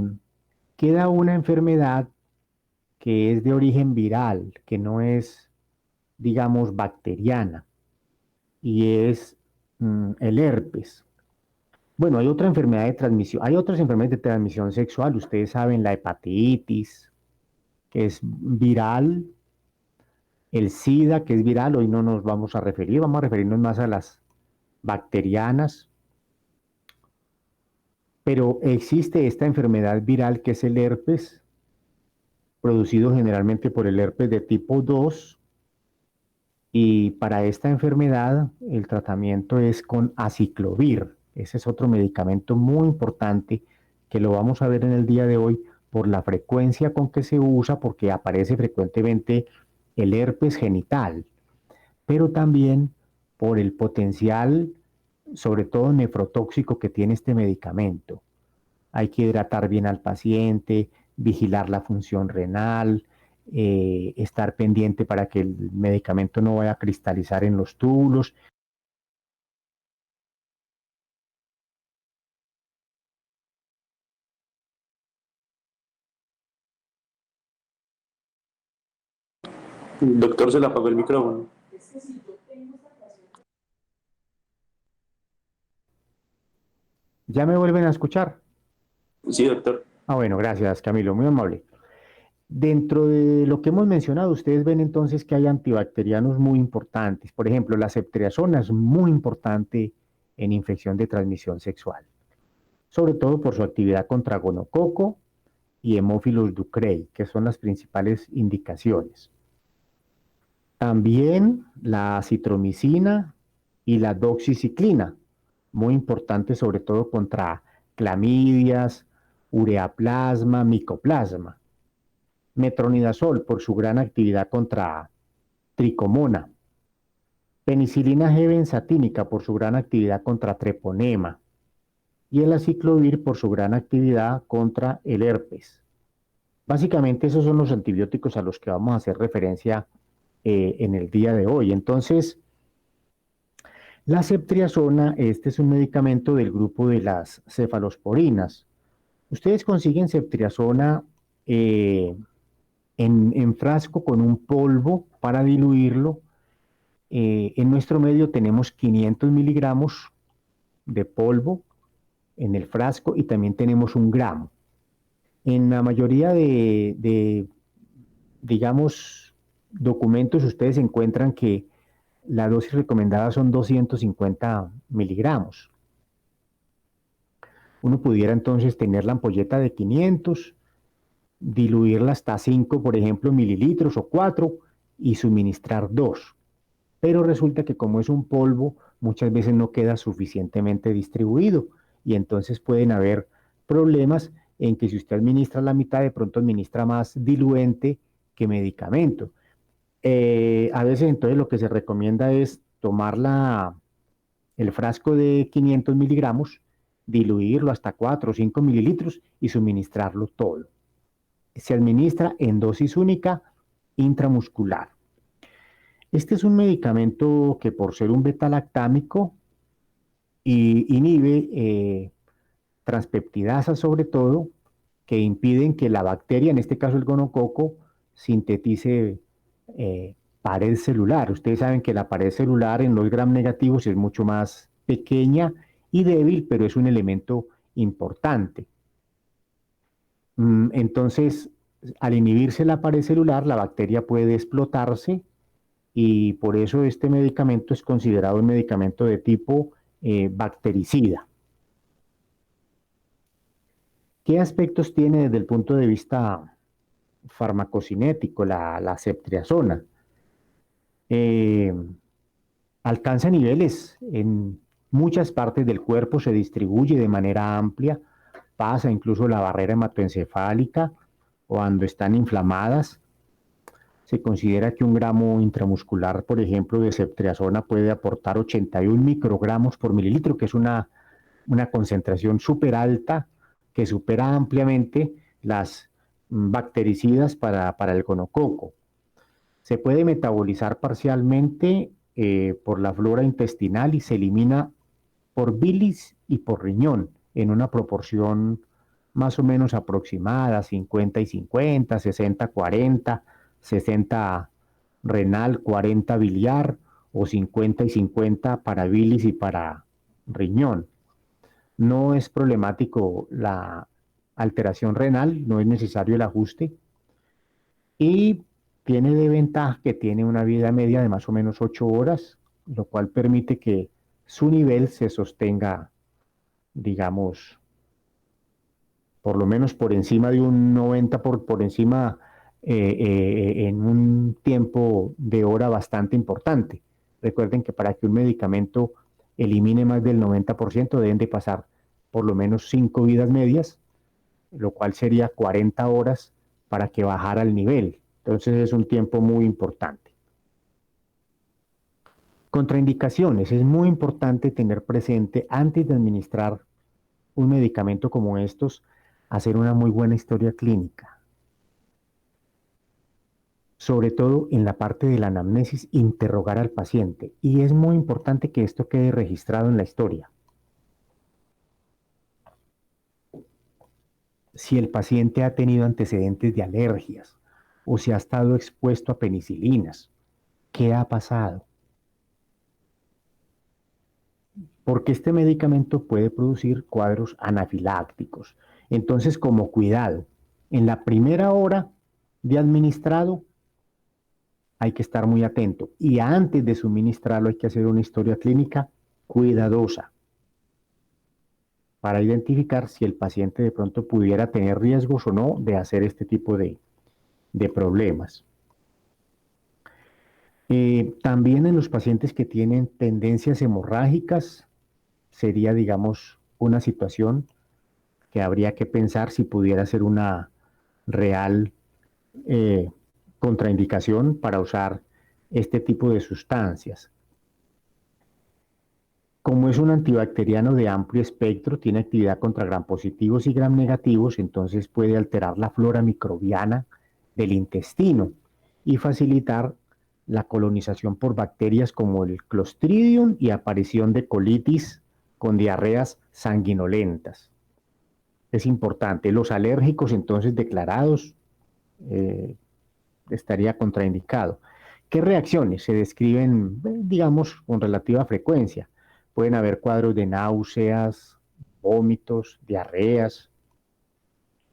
queda una enfermedad que es de origen viral, que no es, digamos, bacteriana, y es el herpes. Bueno, hay otra enfermedad de transmisión, hay otras enfermedades de transmisión sexual, ustedes saben, la hepatitis, que es viral, el SIDA, que es viral, hoy no nos vamos a referir, vamos a referirnos más a las bacterianas, pero existe esta enfermedad viral que es el herpes, producido generalmente por el herpes de tipo 2, y para esta enfermedad el tratamiento es con aciclovir. Ese es otro medicamento muy importante que lo vamos a ver en el día de hoy por la frecuencia con que se usa, porque aparece frecuentemente el herpes genital, pero también por el potencial, sobre todo nefrotóxico, que tiene este medicamento. Hay que hidratar bien al paciente, vigilar la función renal, estar pendiente para que el medicamento no vaya a cristalizar en los túbulos. Doctor, se le apagó el micrófono. ¿Ya me vuelven a escuchar? Sí, doctor. Ah, bueno, gracias, Camilo, muy amable. Dentro de lo que hemos mencionado, ustedes ven entonces que hay antibacterianos muy importantes. Por ejemplo, la ceftriaxona es muy importante en infección de transmisión sexual, sobre todo por su actividad contra gonococo y Haemophilus ducreyi, que son las principales indicaciones. También la citromicina y la doxiciclina, muy importantes sobre todo contra clamidias, ureaplasma, micoplasma. Metronidazol por su gran actividad contra tricomona. Penicilina G benzatínica por su gran actividad contra treponema. Y el aciclovir por su gran actividad contra el herpes. Básicamente esos son los antibióticos a los que vamos a hacer referencia en el día de hoy. Entonces, la ceftriaxona, este es un medicamento del grupo de las cefalosporinas. Ustedes consiguen ceftriaxona en frasco con un polvo para diluirlo. En nuestro medio tenemos 500 miligramos de polvo en el frasco y también tenemos 1 gramo. En la mayoría digamos, documentos ustedes encuentran que la dosis recomendada son 250 miligramos. Uno pudiera entonces tener la ampolleta de 500, diluirla hasta 5, por ejemplo, mililitros o 4 y suministrar 2. Pero resulta que como es un polvo, muchas veces no queda suficientemente distribuido y entonces pueden haber problemas en que si usted administra la mitad, de pronto administra más diluente que medicamento. A veces entonces lo que se recomienda es tomar el frasco de 500 miligramos, diluirlo hasta 4 o 5 mililitros y suministrarlo todo. Se administra en dosis única intramuscular. Este es un medicamento que por ser un beta-lactámico inhibe transpeptidasas sobre todo, que impiden que la bacteria, en este caso el gonococo, sintetice pared celular. Ustedes saben que la pared celular en los gram negativos es mucho más pequeña y débil, pero es un elemento importante. Entonces, al inhibirse la pared celular, la bacteria puede explotarse y por eso este medicamento es considerado un medicamento de tipo bactericida. ¿Qué aspectos tiene desde el punto de vista farmacocinético la ceftriaxona? Alcanza niveles en muchas partes del cuerpo, se distribuye de manera amplia, pasa incluso la barrera hematoencefálica cuando están inflamadas. Se considera que 1 gramo intramuscular, por ejemplo, de ceftriaxona puede aportar 81 microgramos por mililitro, que es una concentración súper alta que supera ampliamente las bactericidas para el gonococo. Se puede metabolizar parcialmente por la flora intestinal y se elimina por bilis y por riñón en una proporción más o menos aproximadas, 50 y 50, 60, 40, 60 renal, 40 biliar o 50 y 50 para bilis y para riñón. No es problemático la alteración renal, no es necesario el ajuste y tiene de ventaja que tiene una vida media de más o menos 8 horas, lo cual permite que su nivel se sostenga, digamos, por lo menos por encima de un 90, por encima en un tiempo de hora bastante importante. Recuerden que para que un medicamento elimine más del 90% deben de pasar por lo menos 5 vidas medias, lo cual sería 40 horas para que bajara el nivel. Entonces es un tiempo muy importante. Contraindicaciones. Es muy importante tener presente antes de administrar un medicamento como estos, hacer una muy buena historia clínica. Sobre todo en la parte de la anamnesis, interrogar al paciente. Y es muy importante que esto quede registrado en la historia. Si el paciente ha tenido antecedentes de alergias o si ha estado expuesto a penicilinas, ¿qué ha pasado? Porque este medicamento puede producir cuadros anafilácticos. Entonces, como cuidado, en la primera hora de administrado hay que estar muy atento y antes de suministrarlo hay que hacer una historia clínica cuidadosa para identificar si el paciente de pronto pudiera tener riesgos o no de hacer este tipo de problemas. También en los pacientes que tienen tendencias hemorrágicas sería, digamos, una situación que habría que pensar si pudiera ser una real contraindicación para usar este tipo de sustancias. Como es un antibacteriano de amplio espectro, tiene actividad contra gram positivos y gram negativos, entonces puede alterar la flora microbiana del intestino y facilitar la colonización por bacterias como el Clostridium y aparición de colitis con diarreas sanguinolentas. Es importante, los alérgicos entonces declarados estaría contraindicado. ¿Qué reacciones se describen, digamos, con relativa frecuencia? Pueden haber cuadros de náuseas, vómitos, diarreas.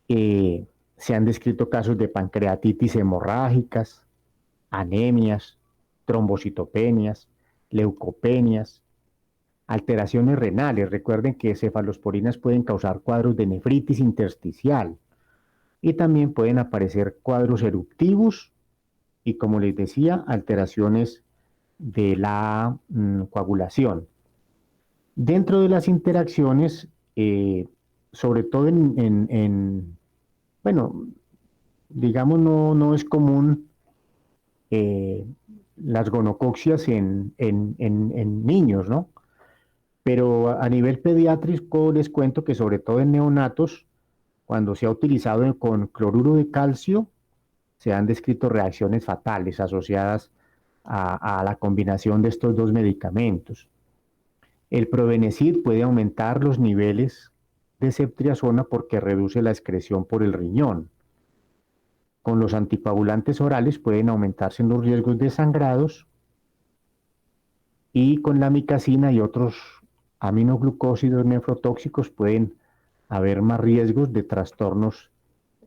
Se han descrito casos de pancreatitis hemorrágicas, anemias, trombocitopenias, leucopenias, alteraciones renales. Recuerden que cefalosporinas pueden causar cuadros de nefritis intersticial y también pueden aparecer cuadros eruptivos y, como les decía, alteraciones de la coagulación. Dentro de las interacciones, sobre todo bueno, digamos, no es común las gonocoxias en niños, ¿no? Pero a nivel pediátrico les cuento que sobre todo en neonatos, cuando se ha utilizado con cloruro de calcio, se han descrito reacciones fatales asociadas a la combinación de estos dos medicamentos. El Probenecid puede aumentar los niveles de ceftriaxona porque reduce la excreción por el riñón. Con los anticoagulantes orales pueden aumentarse los riesgos de sangrados y con la amicacina y otros aminoglucósidos nefrotóxicos pueden haber más riesgos de trastornos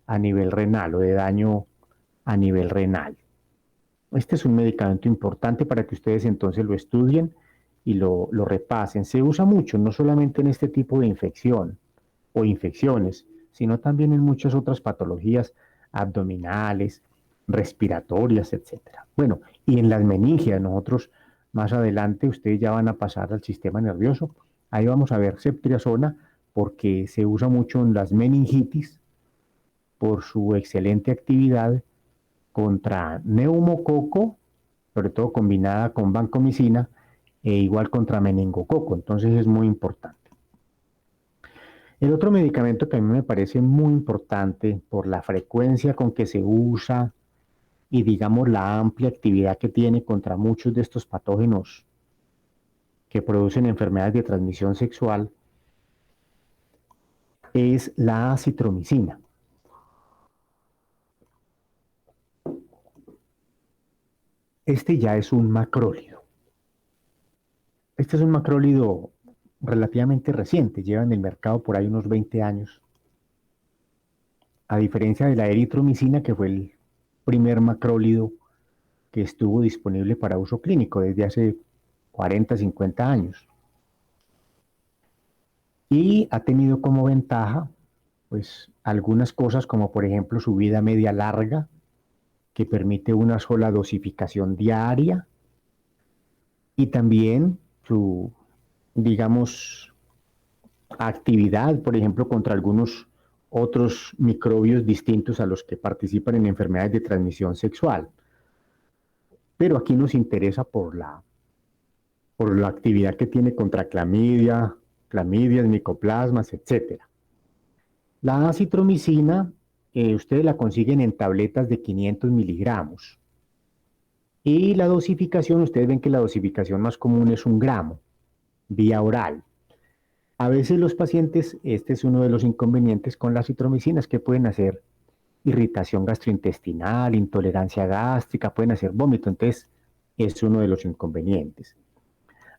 a nivel renal o de daño a nivel renal. Este es un medicamento importante para que ustedes entonces lo estudien y lo repasen. Se usa mucho, no solamente en este tipo de infección o infecciones, sino también en muchas otras patologías abdominales, respiratorias, etc. Bueno, y en las meningias, nosotros más adelante, ustedes ya van a pasar al sistema nervioso. Ahí vamos a ver ceftriaxona porque se usa mucho en las meningitis por su excelente actividad contra neumococo, sobre todo combinada con vancomicina, e igual contra meningococo, entonces es muy importante. El otro medicamento que a mí me parece muy importante por la frecuencia con que se usa y digamos la amplia actividad que tiene contra muchos de estos patógenos que producen enfermedades de transmisión sexual, es la acitromicina. Este ya es un macrólido. Este es un macrólido relativamente reciente, lleva en el mercado por ahí unos 20 años. A diferencia de la eritromicina, que fue el primer macrólido que estuvo disponible para uso clínico desde hace 40, 50 años. Y ha tenido como ventaja, pues, algunas cosas como por ejemplo su vida media larga, que permite una sola dosificación diaria, y también su, digamos, actividad, por ejemplo, contra algunos otros microbios distintos a los que participan en enfermedades de transmisión sexual. Pero aquí nos interesa por la actividad que tiene contra clamidia, clamidias, micoplasmas, etc. La acitromicina, ustedes la consiguen en tabletas de 500 miligramos. Y la dosificación, ustedes ven que la dosificación más común es 1 gramo, vía oral. A veces los pacientes, este es uno de los inconvenientes con la acitromicina, es que pueden hacer irritación gastrointestinal, intolerancia gástrica, pueden hacer vómito, entonces es uno de los inconvenientes.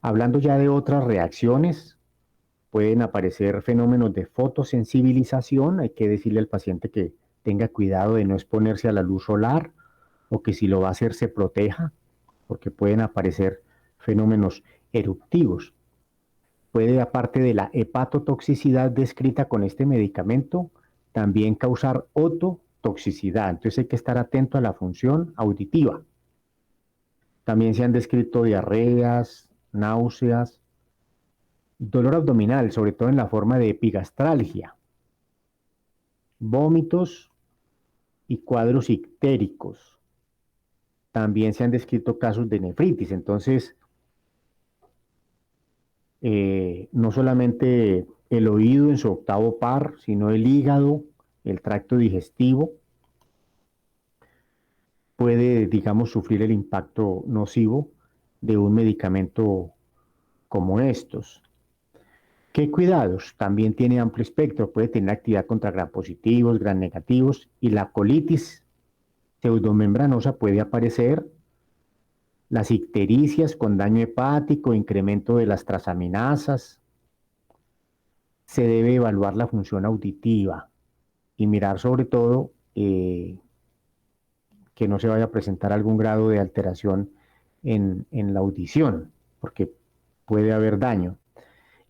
Hablando ya de otras reacciones, pueden aparecer fenómenos de fotosensibilización, hay que decirle al paciente que tenga cuidado de no exponerse a la luz solar, o que si lo va a hacer se proteja, porque pueden aparecer fenómenos eruptivos. Puede, aparte de la hepatotoxicidad descrita con este medicamento, también causar ototoxicidad. Entonces hay que estar atento a la función auditiva. También se han descrito diarreas, náuseas, dolor abdominal, sobre todo en la forma de epigastralgia, vómitos y cuadros ictéricos. También se han descrito casos de nefritis. Entonces, no solamente el oído en su octavo par, sino el hígado, el tracto digestivo, puede, digamos, sufrir el impacto nocivo de un medicamento como estos. ¿Qué cuidados? También tiene amplio espectro, puede tener actividad contra gram positivos, gram negativos, y la colitis pseudomembranosa puede aparecer, las ictericias con daño hepático, incremento de las transaminasas. Se debe evaluar la función auditiva y mirar sobre todo que no se vaya a presentar algún grado de alteración en la audición, porque puede haber daño.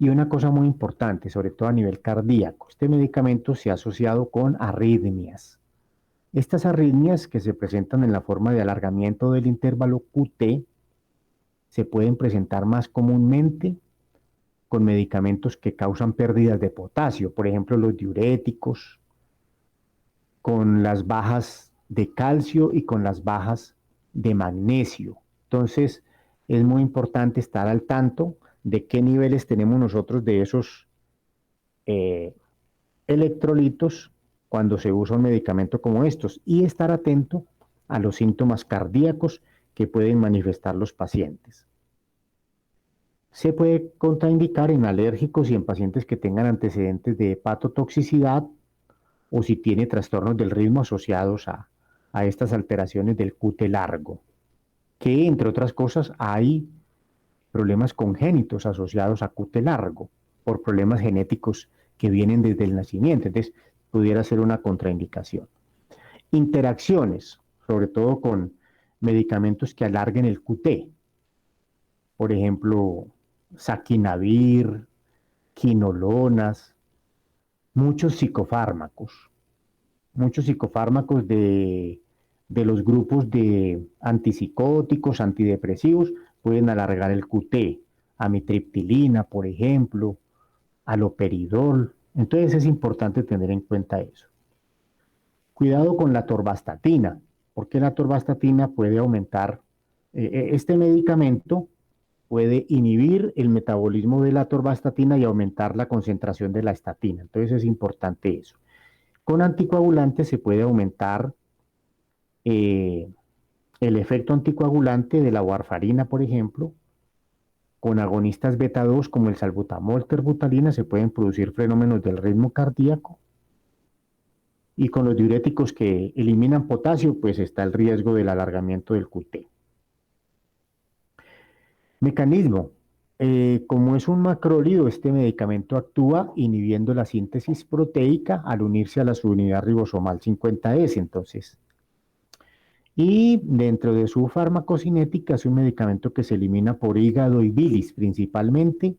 Y una cosa muy importante, sobre todo a nivel cardíaco, este medicamento se ha asociado con arritmias. Estas arritmias, que se presentan en la forma de alargamiento del intervalo QT, se pueden presentar más comúnmente con medicamentos que causan pérdidas de potasio, por ejemplo los diuréticos, con las bajas de calcio y con las bajas de magnesio. Entonces, es muy importante estar al tanto de qué niveles tenemos nosotros de esos electrolitos cuando se usa un medicamento como estos, y estar atento a los síntomas cardíacos que pueden manifestar los pacientes. Se puede contraindicar en alérgicos y en pacientes que tengan antecedentes de hepatotoxicidad, o si tiene trastornos del ritmo asociados a estas alteraciones del QT largo, que entre otras cosas hay problemas congénitos asociados a QT largo, por problemas genéticos que vienen desde el nacimiento. Entonces, pudiera ser una contraindicación. Interacciones, sobre todo con medicamentos que alarguen el QT. Por ejemplo, saquinavir, quinolonas, muchos psicofármacos de los grupos de antipsicóticos, antidepresivos, pueden alargar el QT. Amitriptilina, por ejemplo, haloperidol. Entonces es importante tener en cuenta eso. Cuidado con la atorvastatina, porque la atorvastatina puede aumentar, este medicamento puede inhibir el metabolismo de la atorvastatina y aumentar la concentración de la estatina. Entonces es importante eso. Con anticoagulantes se puede aumentar el efecto anticoagulante de la warfarina, por ejemplo, Con agonistas beta 2 como el salbutamol, terbutalina, se pueden producir fenómenos del ritmo cardíaco. Y con los diuréticos que eliminan potasio, pues está el riesgo del alargamiento del QT. Mecanismo. Como es un macrólido, este medicamento actúa inhibiendo la síntesis proteica al unirse a la subunidad ribosomal 50S. Entonces, y dentro de su farmacocinética es un medicamento que se elimina por hígado y bilis principalmente,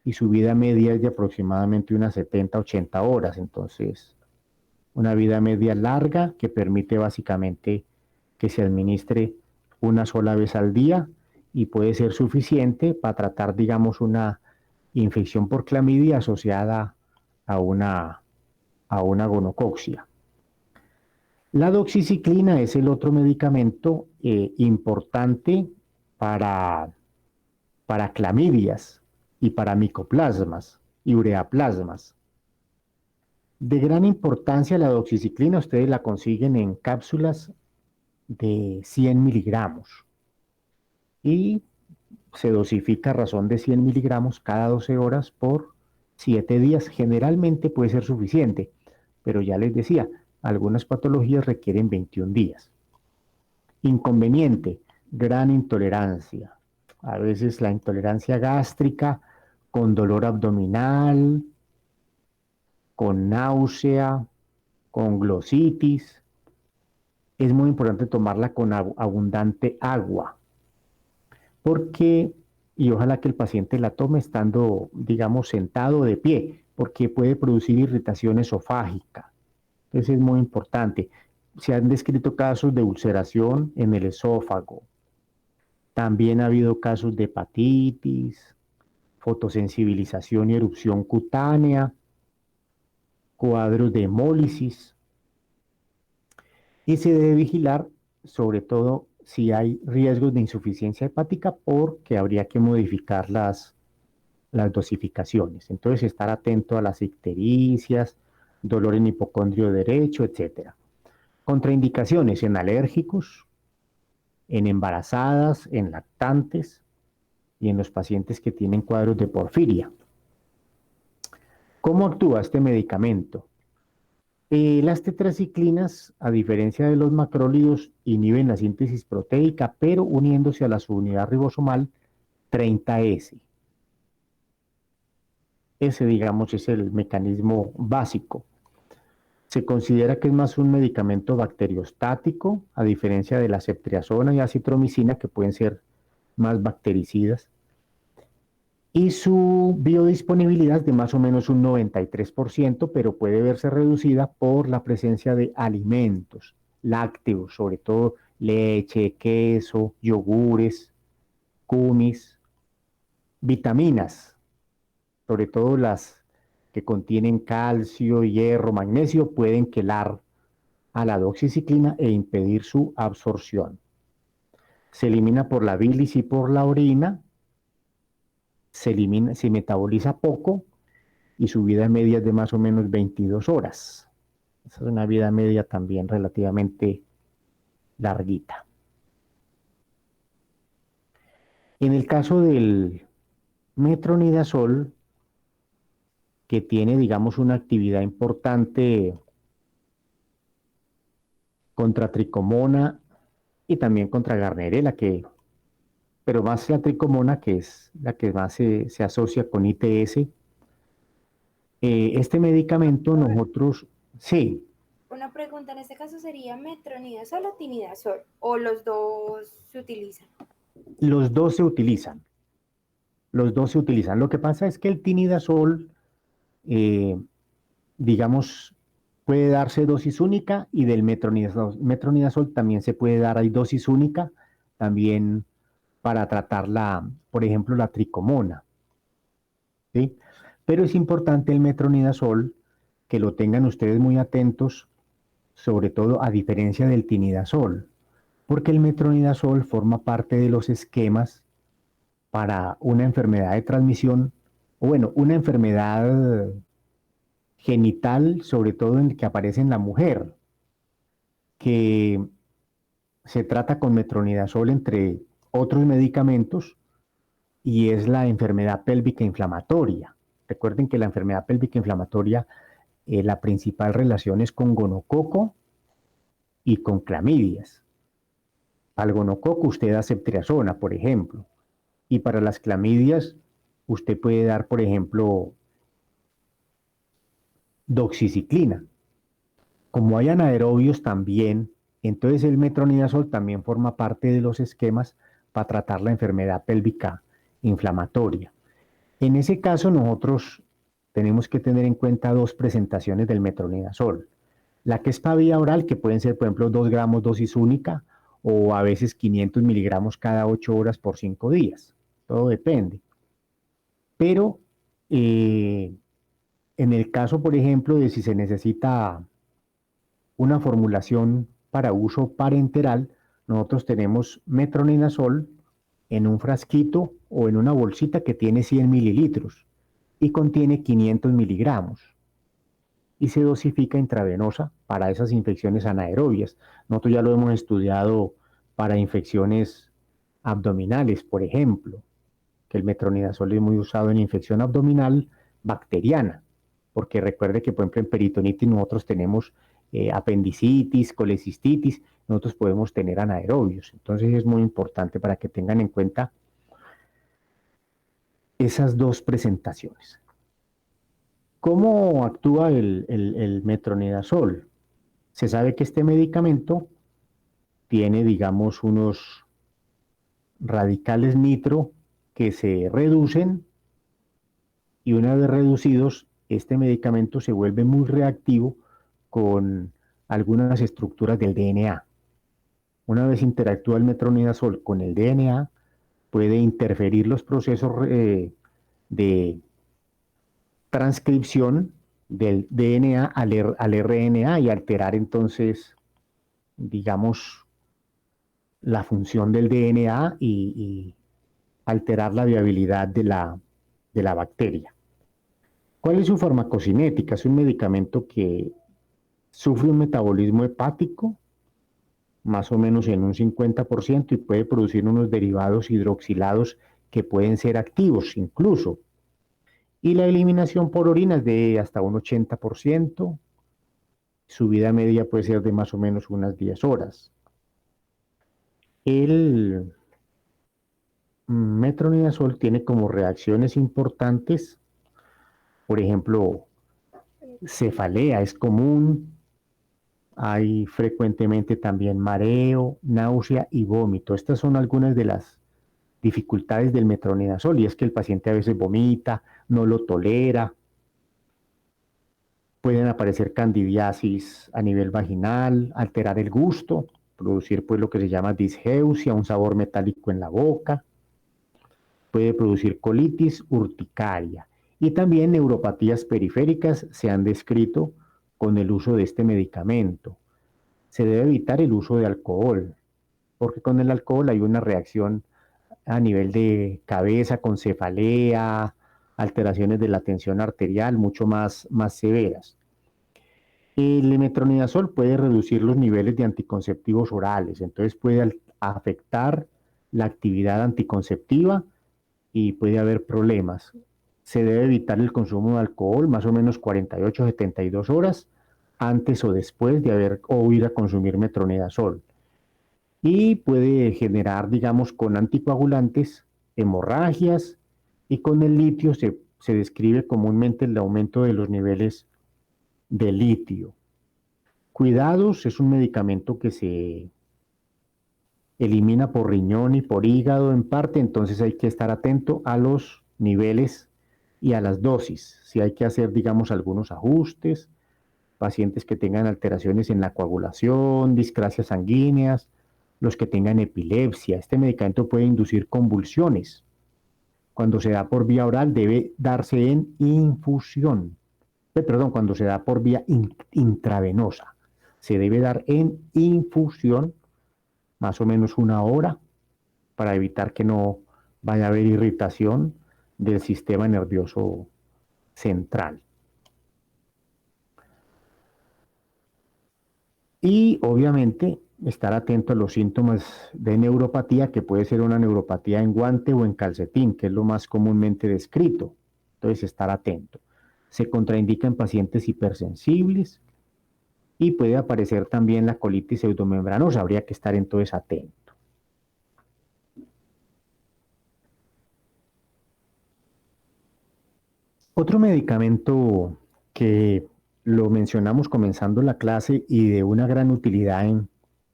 y su vida media es de aproximadamente unas 70-80 horas. Entonces, una vida media larga que permite básicamente que se administre una sola vez al día y puede ser suficiente para tratar, digamos, una infección por clamidia asociada a una gonococcia. La doxiciclina es el otro medicamento importante para clamidias y para micoplasmas y ureaplasmas. De gran importancia la doxiciclina, ustedes la consiguen en cápsulas de 100 miligramos y se dosifica a razón de 100 miligramos cada 12 horas por 7 días. Generalmente puede ser suficiente, pero ya les decía, algunas patologías requieren 21 días. Inconveniente, gran intolerancia. A veces la intolerancia gástrica con dolor abdominal, con náusea, con glositis. Es muy importante tomarla con abundante agua, porque, y ojalá que el paciente la tome estando, digamos, sentado o de pie, porque puede producir irritación esofágica. Entonces es muy importante. Se han descrito casos de ulceración en el esófago. También ha habido casos de hepatitis, fotosensibilización y erupción cutánea, cuadros de hemólisis. Y se debe vigilar, sobre todo, si hay riesgos de insuficiencia hepática, porque habría que modificar las dosificaciones. Entonces, estar atento a las ictericias, dolor en hipocondrio derecho, etc. Contraindicaciones en alérgicos, en embarazadas, en lactantes y en los pacientes que tienen cuadros de porfiria. ¿Cómo actúa este medicamento? Las tetraciclinas, a diferencia de los macrólidos, inhiben la síntesis proteica, pero uniéndose a la subunidad ribosomal 30S. Ese, digamos, es el mecanismo básico. Se considera que es más un medicamento bacteriostático, a diferencia de la ceftriaxona y acitromicina, que pueden ser más bactericidas. Y su biodisponibilidad es de más o menos un 93%, pero puede verse reducida por la presencia de alimentos lácteos, sobre todo leche, queso, yogures, kumis, vitaminas, sobre todo las que contienen calcio, hierro, magnesio, pueden quelar a la doxiciclina e impedir su absorción. Se elimina por la bilis y por la orina, se metaboliza poco y su vida media es de más o menos 22 horas. Esa es una vida media también relativamente larguita. En el caso del metronidazol, que tiene, digamos, una actividad importante contra tricomona y también contra Gardnerella, pero más la tricomona, que es la que más se asocia con ITS. Este medicamento nosotros, sí. Una pregunta, en este caso sería metronidazol o tinidazol, o los dos se utilizan. Los dos se utilizan. Los dos se utilizan. Lo que pasa es que el tinidazol, digamos, puede darse dosis única, y del metronidazol también se puede dar, hay dosis única también para tratar por ejemplo, la tricomona, ¿sí? Pero es importante el metronidazol, que lo tengan ustedes muy atentos, sobre todo a diferencia del tinidazol, porque el metronidazol forma parte de los esquemas para una enfermedad de transmisión, o bueno, una enfermedad genital, sobre todo en que aparece en la mujer, que se trata con metronidazol, entre otros medicamentos, y es la enfermedad pélvica inflamatoria. Recuerden que la enfermedad pélvica inflamatoria, la principal relación es con gonococo y con clamidias. Al gonococo usted da ceftriaxona, por ejemplo, y para las clamidias usted puede dar, por ejemplo, doxiciclina. Como hay anaerobios también, entonces el metronidazol también forma parte de los esquemas para tratar la enfermedad pélvica inflamatoria. En ese caso nosotros tenemos que tener en cuenta dos presentaciones del metronidazol. La que es para vía oral, que pueden ser, por ejemplo, 2 gramos dosis única o a veces 500 miligramos cada 8 horas por 5 días. Todo depende. Pero en el caso, por ejemplo, de si se necesita una formulación para uso parenteral, nosotros tenemos metronidazol en un frasquito o en una bolsita que tiene 100 mililitros y contiene 500 miligramos y se dosifica intravenosa para esas infecciones anaerobias. Nosotros ya lo hemos estudiado para infecciones abdominales, por ejemplo, que el metronidazol es muy usado en infección abdominal bacteriana, porque recuerde que, por ejemplo, en peritonitis nosotros tenemos apendicitis, colecistitis, nosotros podemos tener anaerobios. Entonces es muy importante para que tengan en cuenta esas dos presentaciones. ¿Cómo actúa el metronidazol? Se sabe que este medicamento tiene, digamos, unos radicales nitro que se reducen y una vez reducidos, este medicamento se vuelve muy reactivo con algunas estructuras del DNA. Una vez interactúa el metronidazol con el DNA, puede interferir los procesos de transcripción del DNA al RNA y alterar entonces, digamos, la función del DNA y alterar la viabilidad de la bacteria. ¿Cuál es su farmacocinética? Es un medicamento que sufre un metabolismo hepático, más o menos en un 50%, y puede producir unos derivados hidroxilados que pueden ser activos incluso. Y la eliminación por orina es de hasta un 80%. Su vida media puede ser de más o menos unas 10 horas. El metronidazol tiene como reacciones importantes, por ejemplo, cefalea es común, hay frecuentemente también mareo, náusea y vómito. Estas son algunas de las dificultades del metronidazol, y es que el paciente a veces vomita, no lo tolera. Pueden aparecer candidiasis a nivel vaginal, alterar el gusto, producir pues lo que se llama disgeusia, un sabor metálico en la boca. Puede producir colitis urticaria. Y también neuropatías periféricas se han descrito con el uso de este medicamento. Se debe evitar el uso de alcohol, porque con el alcohol hay una reacción a nivel de cabeza con cefalea, alteraciones de la tensión arterial mucho más severas. El metronidazol puede reducir los niveles de anticonceptivos orales, entonces puede afectar la actividad anticonceptiva y puede haber problemas. Se debe evitar el consumo de alcohol más o menos 48 a 72 horas antes o después de ir a consumir metronidazol. Y puede generar, digamos, con anticoagulantes, hemorragias, y con el litio se describe comúnmente el aumento de los niveles de litio. Cuidados, es un medicamento que se elimina por riñón y por hígado en parte, entonces hay que estar atento a los niveles y a las dosis. Si hay que hacer, digamos, algunos ajustes, pacientes que tengan alteraciones en la coagulación, discrasias sanguíneas, los que tengan epilepsia. Este medicamento puede inducir convulsiones. Cuando se da por vía oral debe darse en infusión. Cuando se da por vía intravenosa. Se debe dar en infusión más o menos 1 hora para evitar que no vaya a haber irritación del sistema nervioso central. Y obviamente estar atento a los síntomas de neuropatía, que puede ser una neuropatía en guante o en calcetín, que es lo más comúnmente descrito. Entonces, estar atento. Se contraindica en pacientes hipersensibles y puede aparecer también la colitis pseudomembranosa. Habría que estar entonces atento. Otro medicamento que lo mencionamos comenzando la clase y de una gran utilidad,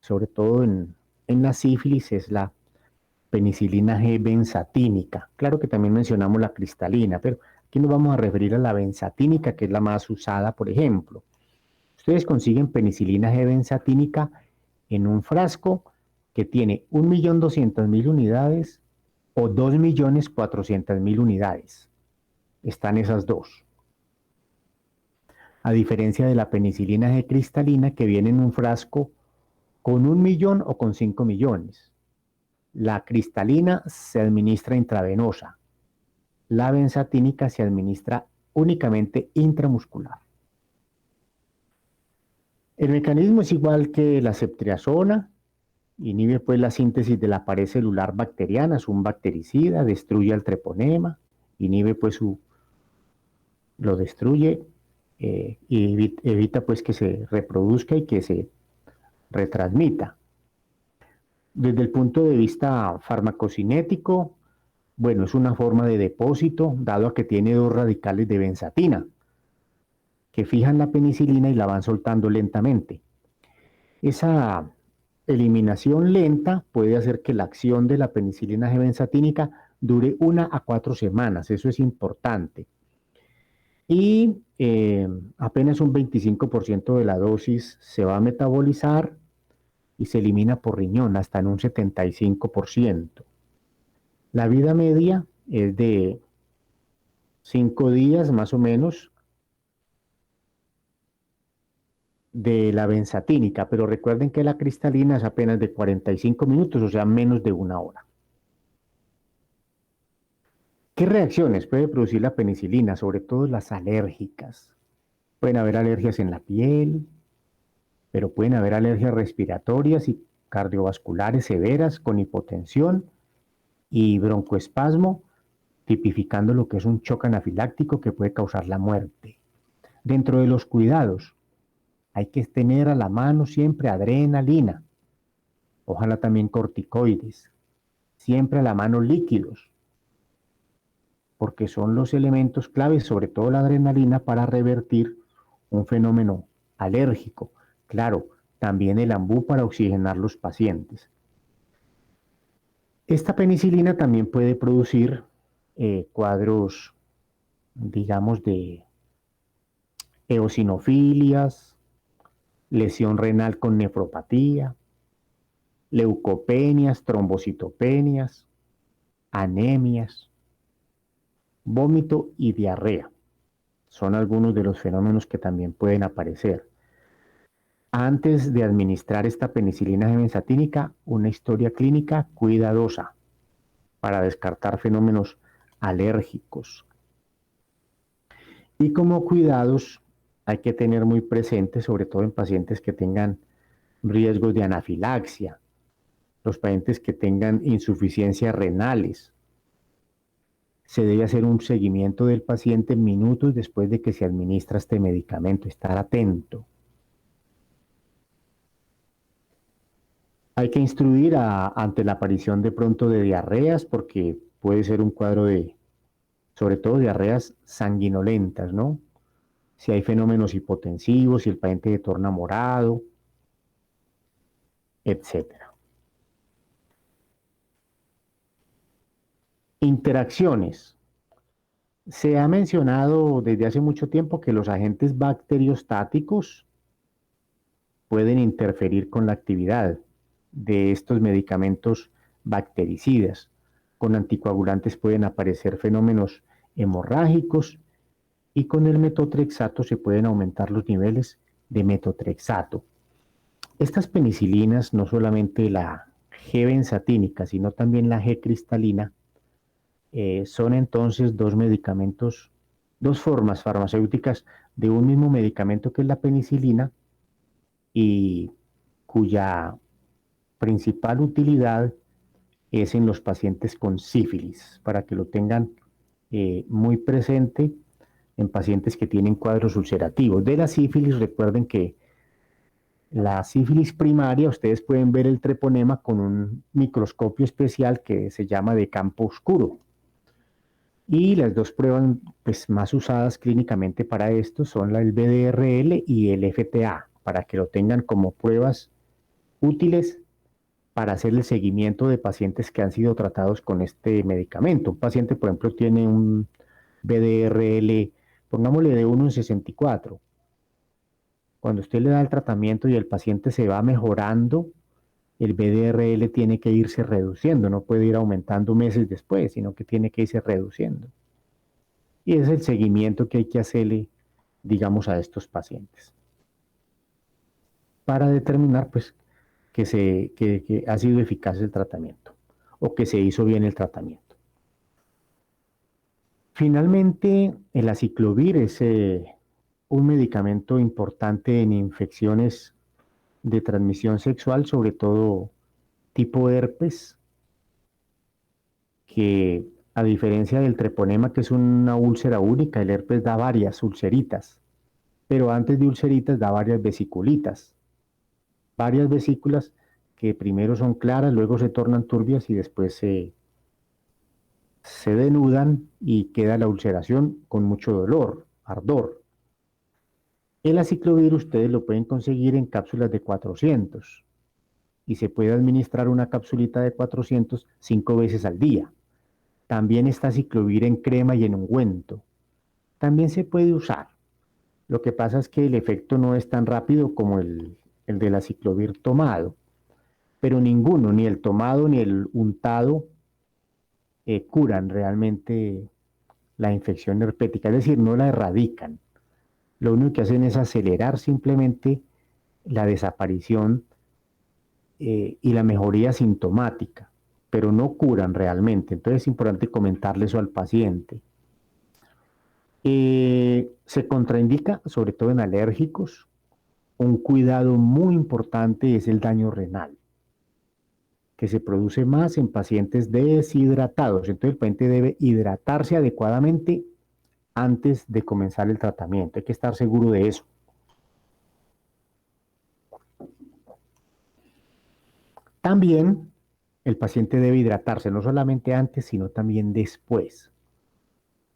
sobre todo en la sífilis, es la penicilina G benzatínica. Claro que también mencionamos la cristalina, pero aquí nos vamos a referir a la benzatínica, que es la más usada, por ejemplo. Ustedes consiguen penicilina G benzatínica en un frasco que tiene 1.200.000 unidades o 2.400.000 unidades. Están esas dos. A diferencia de la penicilina G cristalina, que viene en un frasco con 1.000.000 o con 5.000.000. La cristalina se administra intravenosa. La benzatínica se administra únicamente intramuscular. El mecanismo es igual que la ceftriaxona, inhibe pues la síntesis de la pared celular bacteriana, es un bactericida, destruye el treponema, inhibe pues lo destruye y evita pues que se reproduzca y que se retransmita. Desde el punto de vista farmacocinético, bueno, es una forma de depósito, dado a que tiene dos radicales de benzatina, que fijan la penicilina y la van soltando lentamente. Esa eliminación lenta puede hacer que la acción de la penicilina G benzatínica dure 1 a 4 semanas, eso es importante. Y apenas un 25% de la dosis se va a metabolizar y se elimina por riñón, hasta en un 75%. La vida media es de 5 días más o menos de la benzatínica, pero recuerden que la cristalina es apenas de 45 minutos, o sea, menos de 1 hora. ¿Qué reacciones puede producir la penicilina? Sobre todo las alérgicas. Pueden haber alergias en la piel, pero pueden haber alergias respiratorias y cardiovasculares severas con hipotensión y broncoespasmo, tipificando lo que es un shock anafiláctico que puede causar la muerte. Dentro de los cuidados, hay que tener a la mano siempre adrenalina, ojalá también corticoides, siempre a la mano líquidos, porque son los elementos claves, sobre todo la adrenalina, para revertir un fenómeno alérgico. Claro, también el ambú para oxigenar los pacientes. Esta penicilina también puede producir cuadros, digamos, de eosinofilias, lesión renal con nefropatía, leucopenias, trombocitopenias, anemias, vómito y diarrea. Son algunos de los fenómenos que también pueden aparecer. Antes de administrar esta penicilina G benzatínica, una historia clínica cuidadosa para descartar fenómenos alérgicos. Y como cuidados hay que tener muy presente, sobre todo en pacientes que tengan riesgos de anafilaxia, los pacientes que tengan insuficiencias renales. Se debe hacer un seguimiento del paciente minutos después de que se administra este medicamento, estar atento. Hay que instruir ante la aparición de pronto de diarreas, porque puede ser un cuadro de, sobre todo diarreas sanguinolentas, ¿no? Si hay fenómenos hipotensivos, si el paciente se torna morado, etc. Interacciones. Se ha mencionado desde hace mucho tiempo que los agentes bacteriostáticos pueden interferir con la actividad de estos medicamentos bactericidas. Con anticoagulantes pueden aparecer fenómenos hemorrágicos y con el metotrexato se pueden aumentar los niveles de metotrexato. Estas penicilinas, no solamente la G benzatínica, sino también la G cristalina, son entonces dos medicamentos, dos formas farmacéuticas de un mismo medicamento que es la penicilina y cuya principal utilidad es en los pacientes con sífilis, para que lo tengan muy presente en pacientes que tienen cuadros ulcerativos. De la sífilis, recuerden que la sífilis primaria, ustedes pueden ver el treponema con un microscopio especial que se llama de campo oscuro. Y las dos pruebas pues, más usadas clínicamente para esto son el BDRL y el FTA, para que lo tengan como pruebas útiles para hacer el seguimiento de pacientes que han sido tratados con este medicamento. Un paciente, por ejemplo, tiene un BDRL, pongámosle de 1 en 64. Cuando usted le da el tratamiento y el paciente se va mejorando, el BDRL tiene que irse reduciendo, no puede ir aumentando meses después, sino que tiene que irse reduciendo. Y es el seguimiento que hay que hacerle, digamos, a estos pacientes, para determinar, pues, que ha sido eficaz el tratamiento, o que se hizo bien el tratamiento. Finalmente, el aciclovir es un medicamento importante en infecciones de transmisión sexual, sobre todo tipo herpes, que a diferencia del treponema, que es una úlcera única, el herpes da varias ulceritas, pero antes de ulceritas da varias vesiculitas, varias vesículas que primero son claras, luego se tornan turbias y después se denudan y queda la ulceración con mucho dolor, ardor. El aciclovir ustedes lo pueden conseguir en cápsulas de 400 y se puede administrar una capsulita de 400 5 veces al día. También está aciclovir en crema y en ungüento. También se puede usar. Lo que pasa es que el efecto no es tan rápido como el del aciclovir tomado, pero ninguno, ni el tomado ni el untado, curan realmente la infección herpética, es decir, no la erradican. Lo único que hacen es acelerar simplemente la desaparición y la mejoría sintomática, pero no curan realmente. Entonces es importante comentarle eso al paciente. Se contraindica, sobre todo en alérgicos. Un cuidado muy importante es el daño renal, que se produce más en pacientes deshidratados. Entonces el paciente debe hidratarse adecuadamente antes de comenzar el tratamiento. Hay que estar seguro de eso. También el paciente debe hidratarse, no solamente antes, sino también después.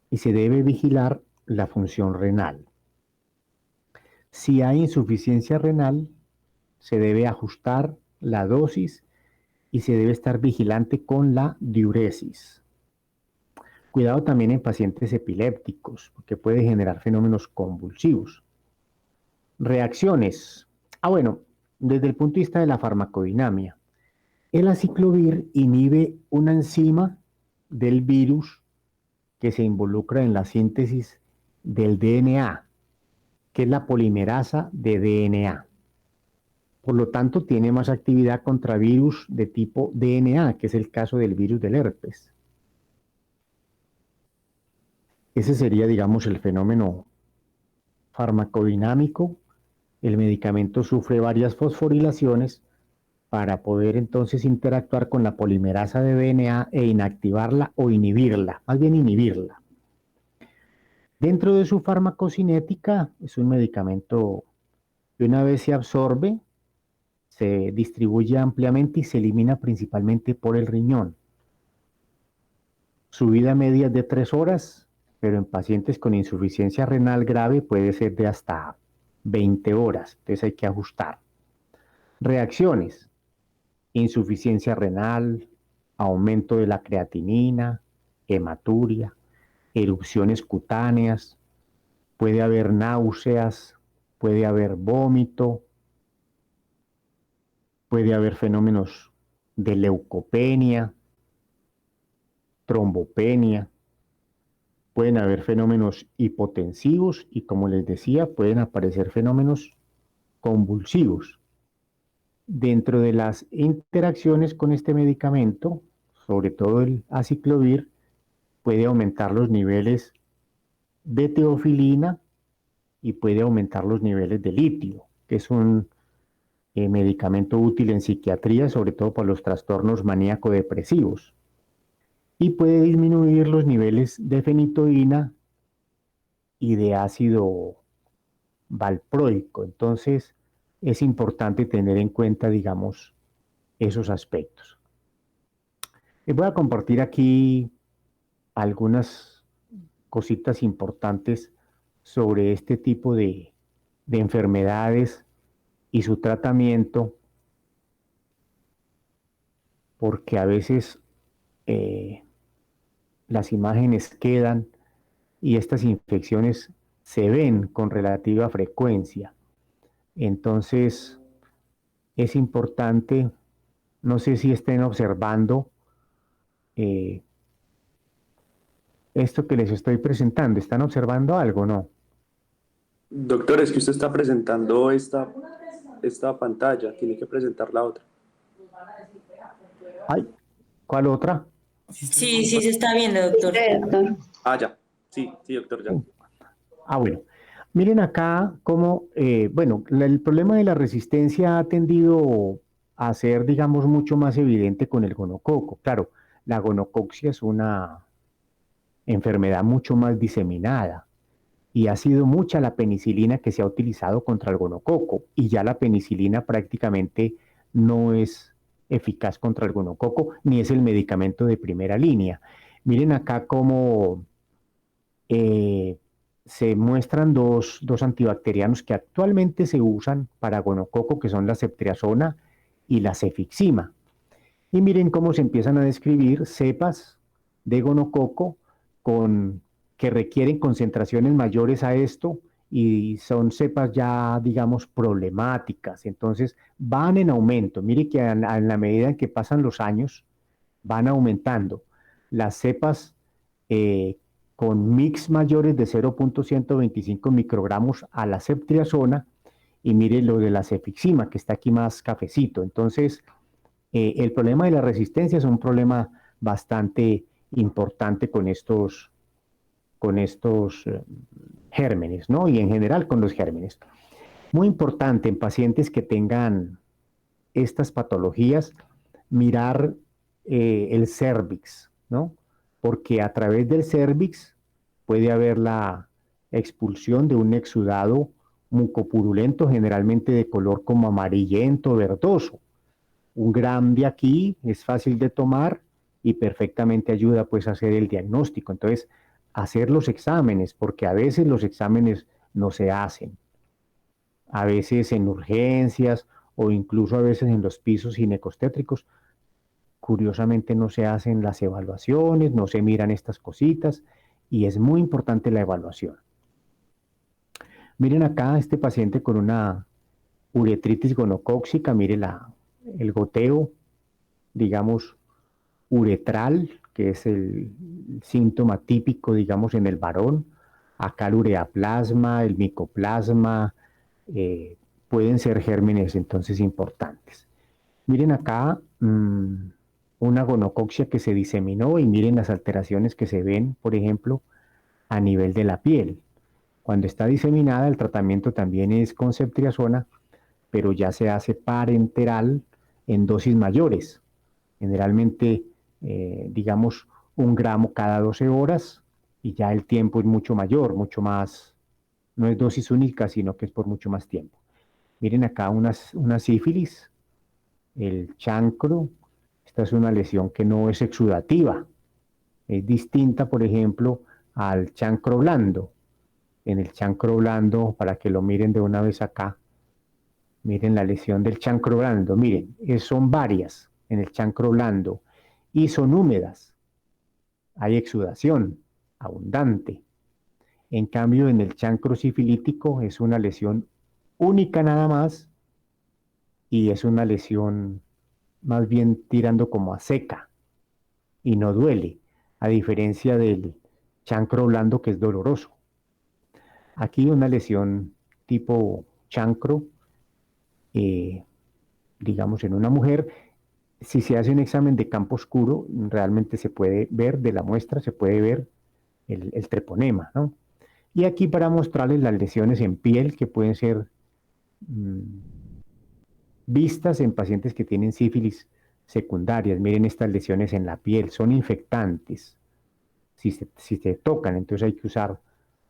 Y se debe vigilar la función renal. Si hay insuficiencia renal, se debe ajustar la dosis y se debe estar vigilante con la diuresis. Cuidado también en pacientes epilépticos, porque puede generar fenómenos convulsivos. Reacciones. Bueno, desde el punto de vista de la farmacodinamia, el aciclovir inhibe una enzima del virus que se involucra en la síntesis del DNA, que es la polimerasa de DNA. Por lo tanto, tiene más actividad contra virus de tipo DNA, que es el caso del virus del herpes. Ese sería, digamos, el fenómeno farmacodinámico. El medicamento sufre varias fosforilaciones para poder entonces interactuar con la polimerasa de DNA e inactivarla o inhibirla, más bien inhibirla. Dentro de su farmacocinética es un medicamento que una vez se absorbe, se distribuye ampliamente y se elimina principalmente por el riñón. Su vida media es de 3 horas, pero en pacientes con insuficiencia renal grave puede ser de hasta 20 horas, entonces hay que ajustar. Reacciones: insuficiencia renal, aumento de la creatinina, hematuria, erupciones cutáneas, puede haber náuseas, puede haber vómito, puede haber fenómenos de leucopenia, trombopenia, pueden haber fenómenos hipotensivos y, como les decía, pueden aparecer fenómenos convulsivos. Dentro de las interacciones con este medicamento, sobre todo el aciclovir, puede aumentar los niveles de teofilina y puede aumentar los niveles de litio, que es un medicamento útil en psiquiatría, sobre todo por los trastornos maníaco-depresivos. Y puede disminuir los niveles de fenitoína y de ácido valproico. Entonces, es importante tener en cuenta, digamos, esos aspectos. Les voy a compartir aquí algunas cositas importantes sobre este tipo de enfermedades y su tratamiento, porque a veces las imágenes quedan y estas infecciones se ven con relativa frecuencia. Entonces, es importante, no sé si estén observando esto que les estoy presentando. ¿Están observando algo, no? Doctor, es que usted está presentando esta pantalla, tiene que presentar la otra. Ay, ¿cuál otra? Sí, sí se está viendo, doctor. Doctor. Ah, ya. Sí, doctor, ya. Ah, bueno. Miren acá cómo, bueno, el problema de la resistencia ha tendido a ser, digamos, mucho más evidente con el gonococo. Claro, la gonococcía es una enfermedad mucho más diseminada y ha sido mucha la penicilina que se ha utilizado contra el gonococo y ya la penicilina prácticamente no es eficaz contra el gonococo ni es el medicamento de primera línea. Miren acá cómo se muestran dos antibacterianos que actualmente se usan para gonococo, que son la ceftriaxona y la cefixima. Y miren cómo se empiezan a describir cepas de gonococo que requieren concentraciones mayores a esto y son cepas ya, digamos, problemáticas. Entonces, van en aumento. Mire que en la medida en que pasan los años, van aumentando. Las cepas con mix mayores de 0.125 microgramos a la ceftriaxona y mire lo de la cefixima, que está aquí más cafecito. Entonces, el problema de la resistencia es un problema bastante importante con estos gérmenes, ¿no? Y en general con los gérmenes. Muy importante en pacientes que tengan estas patologías, mirar el cérvix, ¿no? Porque a través del cérvix puede haber la expulsión de un exudado mucopurulento, generalmente de color como amarillento, verdoso. Un gram de aquí es fácil de tomar y perfectamente ayuda pues a hacer el diagnóstico. Entonces, hacer los exámenes, porque a veces los exámenes no se hacen. A veces en urgencias o incluso a veces en los pisos ginecostétricos, curiosamente no se hacen las evaluaciones, no se miran estas cositas y es muy importante la evaluación. Miren acá este paciente con una uretritis gonocóxica, mire el goteo, digamos, uretral, que es el síntoma típico, digamos, en el varón. Acá el ureaplasma, el micoplasma, pueden ser gérmenes entonces importantes. Miren acá una gonococcía que se diseminó y miren las alteraciones que se ven, por ejemplo, a nivel de la piel. Cuando está diseminada, el tratamiento también es con ceftriaxona, pero ya se hace parenteral en dosis mayores. Generalmente, digamos, 1 gramo cada 12 horas y ya el tiempo es mucho mayor, mucho más, no es dosis única, sino que es por mucho más tiempo. Miren acá una sífilis, el chancro. Esta es una lesión que no es exudativa. Es distinta, por ejemplo, al chancro blando. En el chancro blando, para que lo miren de una vez acá, miren la lesión del chancro blando. Miren, son varias en el chancro blando y son húmedas. Hay exudación abundante. En cambio, en el chancro sifilítico es una lesión única nada más y es una lesión más bien tirando como a seca y no duele, a diferencia del chancro blando que es doloroso. Aquí una lesión tipo chancro, digamos en una mujer, si se hace un examen de campo oscuro, realmente se puede ver de la muestra, se puede ver el treponema, ¿no? Y aquí para mostrarles las lesiones en piel que pueden ser vistas en pacientes que tienen sífilis secundarias. Miren estas lesiones en la piel, son infectantes. Si se tocan, entonces hay que usar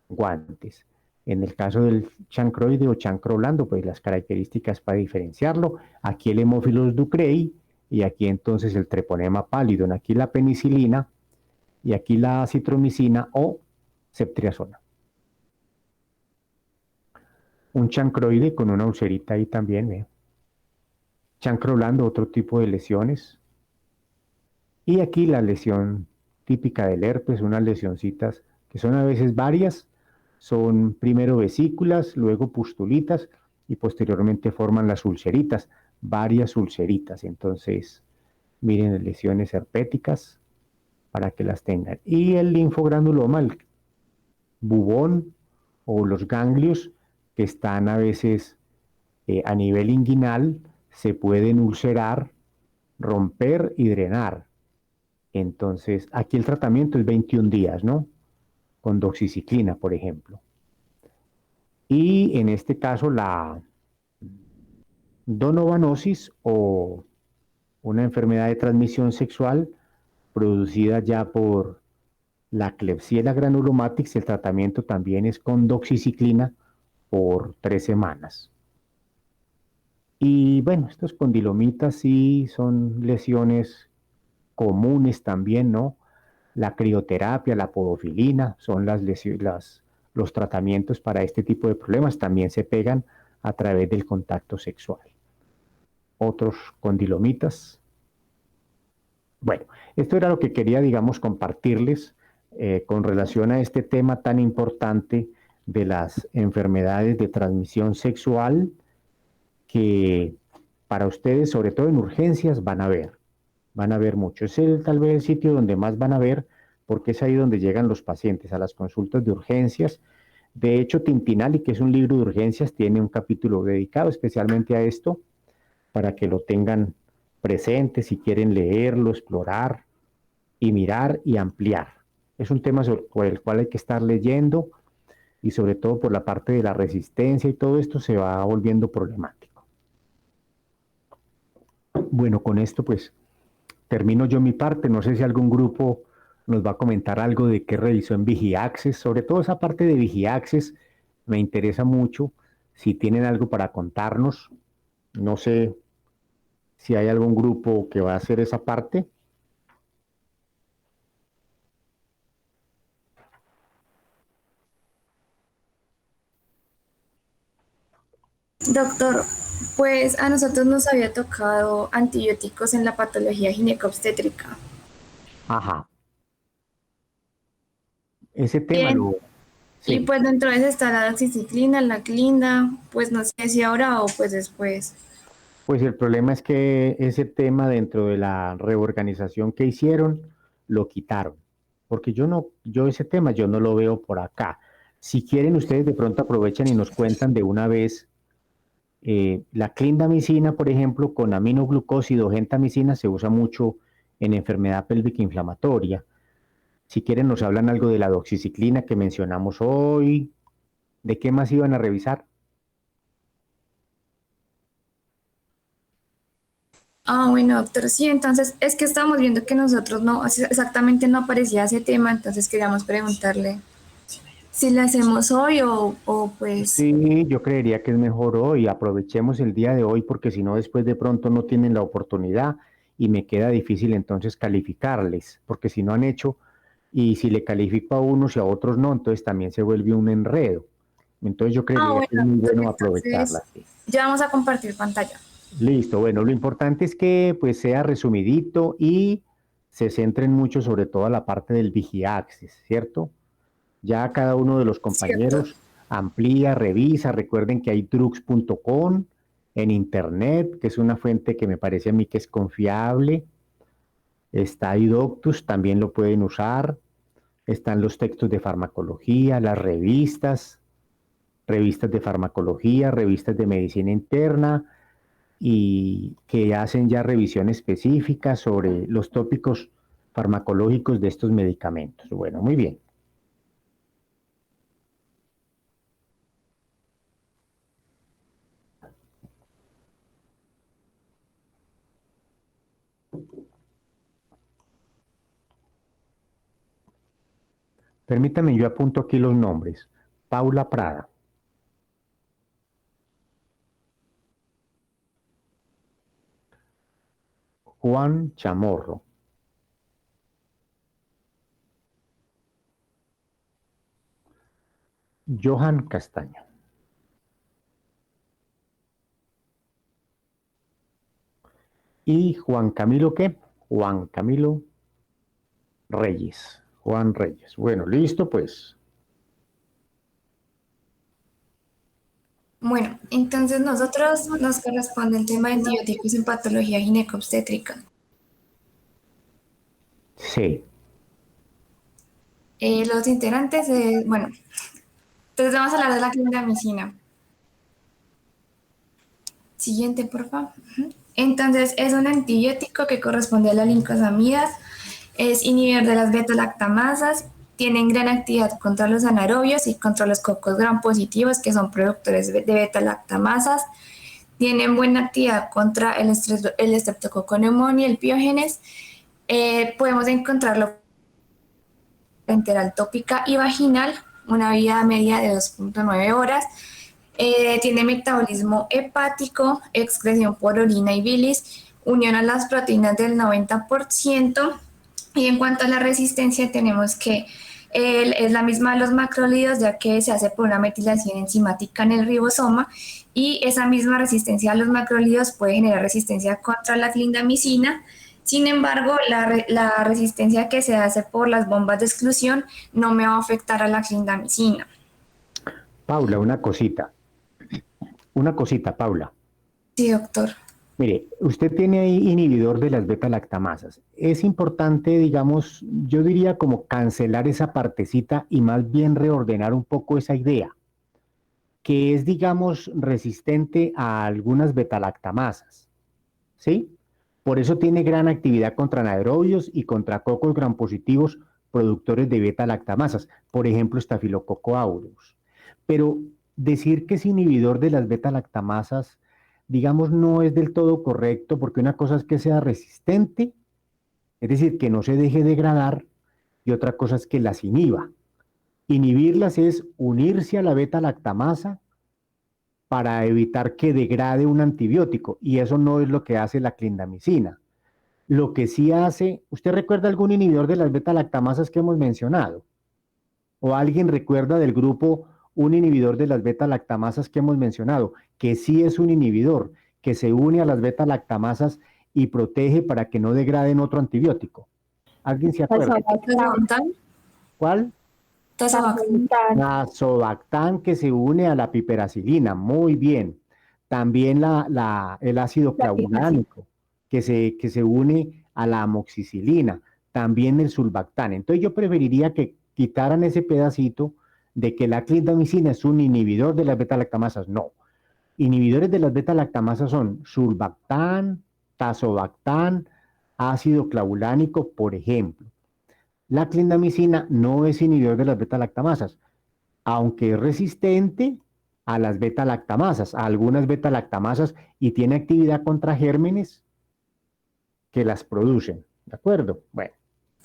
guantes. En el caso del chancroide o chancro blando, pues las características para diferenciarlo, aquí el Haemophilus ducreyi y aquí entonces el treponema pallidum, aquí la penicilina y aquí la acitromicina o ceftriaxona. Un chancroide con una ulcerita ahí también, ¿eh? Chancro blando, otro tipo de lesiones. Y aquí la lesión típica del herpes, unas lesioncitas que son a veces varias, son primero vesículas, luego pustulitas y posteriormente forman las ulceritas, varias ulceritas. Entonces, miren lesiones herpéticas para que las tengan. Y el linfogranuloma, el bubón o los ganglios que están a veces a nivel inguinal, se pueden ulcerar, romper y drenar. Entonces, aquí el tratamiento es 21 días, ¿no? Con doxiciclina, por ejemplo. Y en este caso, la donovanosis o una enfermedad de transmisión sexual producida ya por la Klebsiella granulomatis, el tratamiento también es con doxiciclina por 3 semanas. Y bueno, estos condilomitas sí son lesiones comunes también, ¿no? La crioterapia, la podofilina, son los tratamientos para este tipo de problemas. También se pegan a través del contacto sexual. Otros condilomitas. Bueno, esto era lo que quería, digamos, compartirles con relación a este tema tan importante de las enfermedades de transmisión sexual que para ustedes, sobre todo en urgencias, van a ver mucho. Es tal vez el sitio donde más van a ver, porque es ahí donde llegan los pacientes a las consultas de urgencias. De hecho, Tintinali, que es un libro de urgencias, tiene un capítulo dedicado especialmente a esto, para que lo tengan presente si quieren leerlo, explorar y mirar y ampliar. Es un tema por el cual hay que estar leyendo y sobre todo por la parte de la resistencia y todo esto se va volviendo problemático. Bueno, con esto pues termino yo mi parte. No sé si algún grupo nos va a comentar algo de qué realizó en Vigiaccess. Sobre todo esa parte de Vigiaccess me interesa mucho. Si tienen algo para contarnos, no sé si hay algún grupo que va a hacer esa parte. Doctor, pues a nosotros nos había tocado antibióticos en la patología ginecobstétrica. Ajá. Ese tema Bien, lo... y Sí. pues dentro de eso está la doxiciclina, la clinda, pues no sé si ahora o pues después. Pues el problema es que ese tema dentro de la reorganización que hicieron, lo quitaron. Porque yo ese tema yo no lo veo por acá. Si quieren, ustedes de pronto aprovechan y nos cuentan de una vez la clindamicina, por ejemplo, con aminoglucósido, gentamicina, se usa mucho en enfermedad pélvica inflamatoria. Si quieren, nos hablan algo de la doxiciclina que mencionamos hoy. ¿De qué más iban a revisar? Ah, bueno, doctor, sí, entonces es que estamos viendo que nosotros no, exactamente no aparecía ese tema, entonces queríamos preguntarle si le hacemos hoy o pues, Sí, yo creería que es mejor hoy. Aprovechemos el día de hoy porque si no, después de pronto no tienen la oportunidad y me queda difícil entonces calificarles, porque si no han hecho y si le califico a unos y a otros no, entonces también se vuelve un enredo. Entonces yo ah, creería bueno, que es muy doctor, bueno entonces aprovecharla. Sí. ya vamos a compartir pantalla. Listo, bueno, lo importante es que pues sea resumidito y se centren mucho sobre todo a la parte del Vigiaccess, ¿cierto? Ya cada uno de los Cierto. compañeros amplía, revisa. Recuerden que hay drugs.com en internet, que es una fuente que me parece a mí que es confiable. Está iDoctus, también lo pueden usar. Están los textos de farmacología, las revistas de farmacología, revistas de medicina interna y que hacen ya revisión específica sobre los tópicos farmacológicos de estos medicamentos. Bueno, muy bien. Permítame, yo apunto aquí los nombres. Paula Prada. Juan Chamorro. Johan Castaño. ¿Y Juan Camilo qué? Juan Camilo Reyes. Juan Reyes. Bueno, listo pues. Bueno, entonces nosotros nos corresponde el tema de antibióticos en patología ginecobstétrica. Sí. Los integrantes, bueno, entonces vamos a hablar de la clindamicina. Siguiente, por favor. Entonces, es un antibiótico que corresponde a las lincosamidas, es inhibidor de las beta-lactamasas, tienen gran actividad contra los anaerobios y contra los cocos gram positivos, que son productores de beta-lactamasas, tienen buena actividad contra el Streptococcus pneumoniae, el Piógenes. Podemos encontrarlo enteral tópica y vaginal, una vida media de 2.9 horas. Tiene metabolismo hepático, excreción por orina y bilis, unión a las proteínas del 90%. Y en cuanto a la resistencia, tenemos que es la misma de los macrólidos, ya que se hace por una metilación enzimática en el ribosoma, y esa misma resistencia a los macrólidos puede generar resistencia contra la clindamicina. Sin embargo, la resistencia que se hace por las bombas de exclusión no me va a afectar a la clindamicina. Paula, una cosita. Una cosita, Paula. Sí, doctor. Mire, usted tiene ahí inhibidor de las beta-lactamasas. Es importante, digamos, yo diría como cancelar esa partecita y más bien reordenar un poco esa idea, que es, digamos, resistente a algunas beta-lactamasas, ¿sí? Por eso tiene gran actividad contra anaerobios y contra cocos gram positivos productores de beta-lactamasas, por ejemplo, Staphylococcus aureus. Pero decir que es inhibidor de las beta-lactamasas, digamos, no es del todo correcto, porque una cosa es que sea resistente, es decir, que no se deje degradar, y otra cosa es que las inhiba. Inhibirlas es unirse a la beta-lactamasa para evitar que degrade un antibiótico, y eso no es lo que hace la clindamicina. Lo que sí hace, ¿usted recuerda algún inhibidor de las beta-lactamasas que hemos mencionado? ¿O alguien recuerda del grupo un inhibidor de las beta-lactamasas que hemos mencionado, que sí es un inhibidor, que se une a las beta-lactamasas y protege para que no degraden otro antibiótico? ¿Alguien se acuerda? ¿Cuál? Tazobactam, que se une a la piperacilina, muy bien. También el ácido clavulánico, que se une a la amoxicilina, también el sulbactam. Entonces yo preferiría que quitaran ese pedacito de que la clindamicina es un inhibidor de las beta-lactamasas. No. Inhibidores de las beta-lactamasas son sulbactam, tazobactam, ácido clavulánico, por ejemplo. La clindamicina no es inhibidor de las beta-lactamasas, aunque es resistente a las beta-lactamasas, a algunas beta-lactamasas, y tiene actividad contra gérmenes que las producen. ¿De acuerdo? Bueno.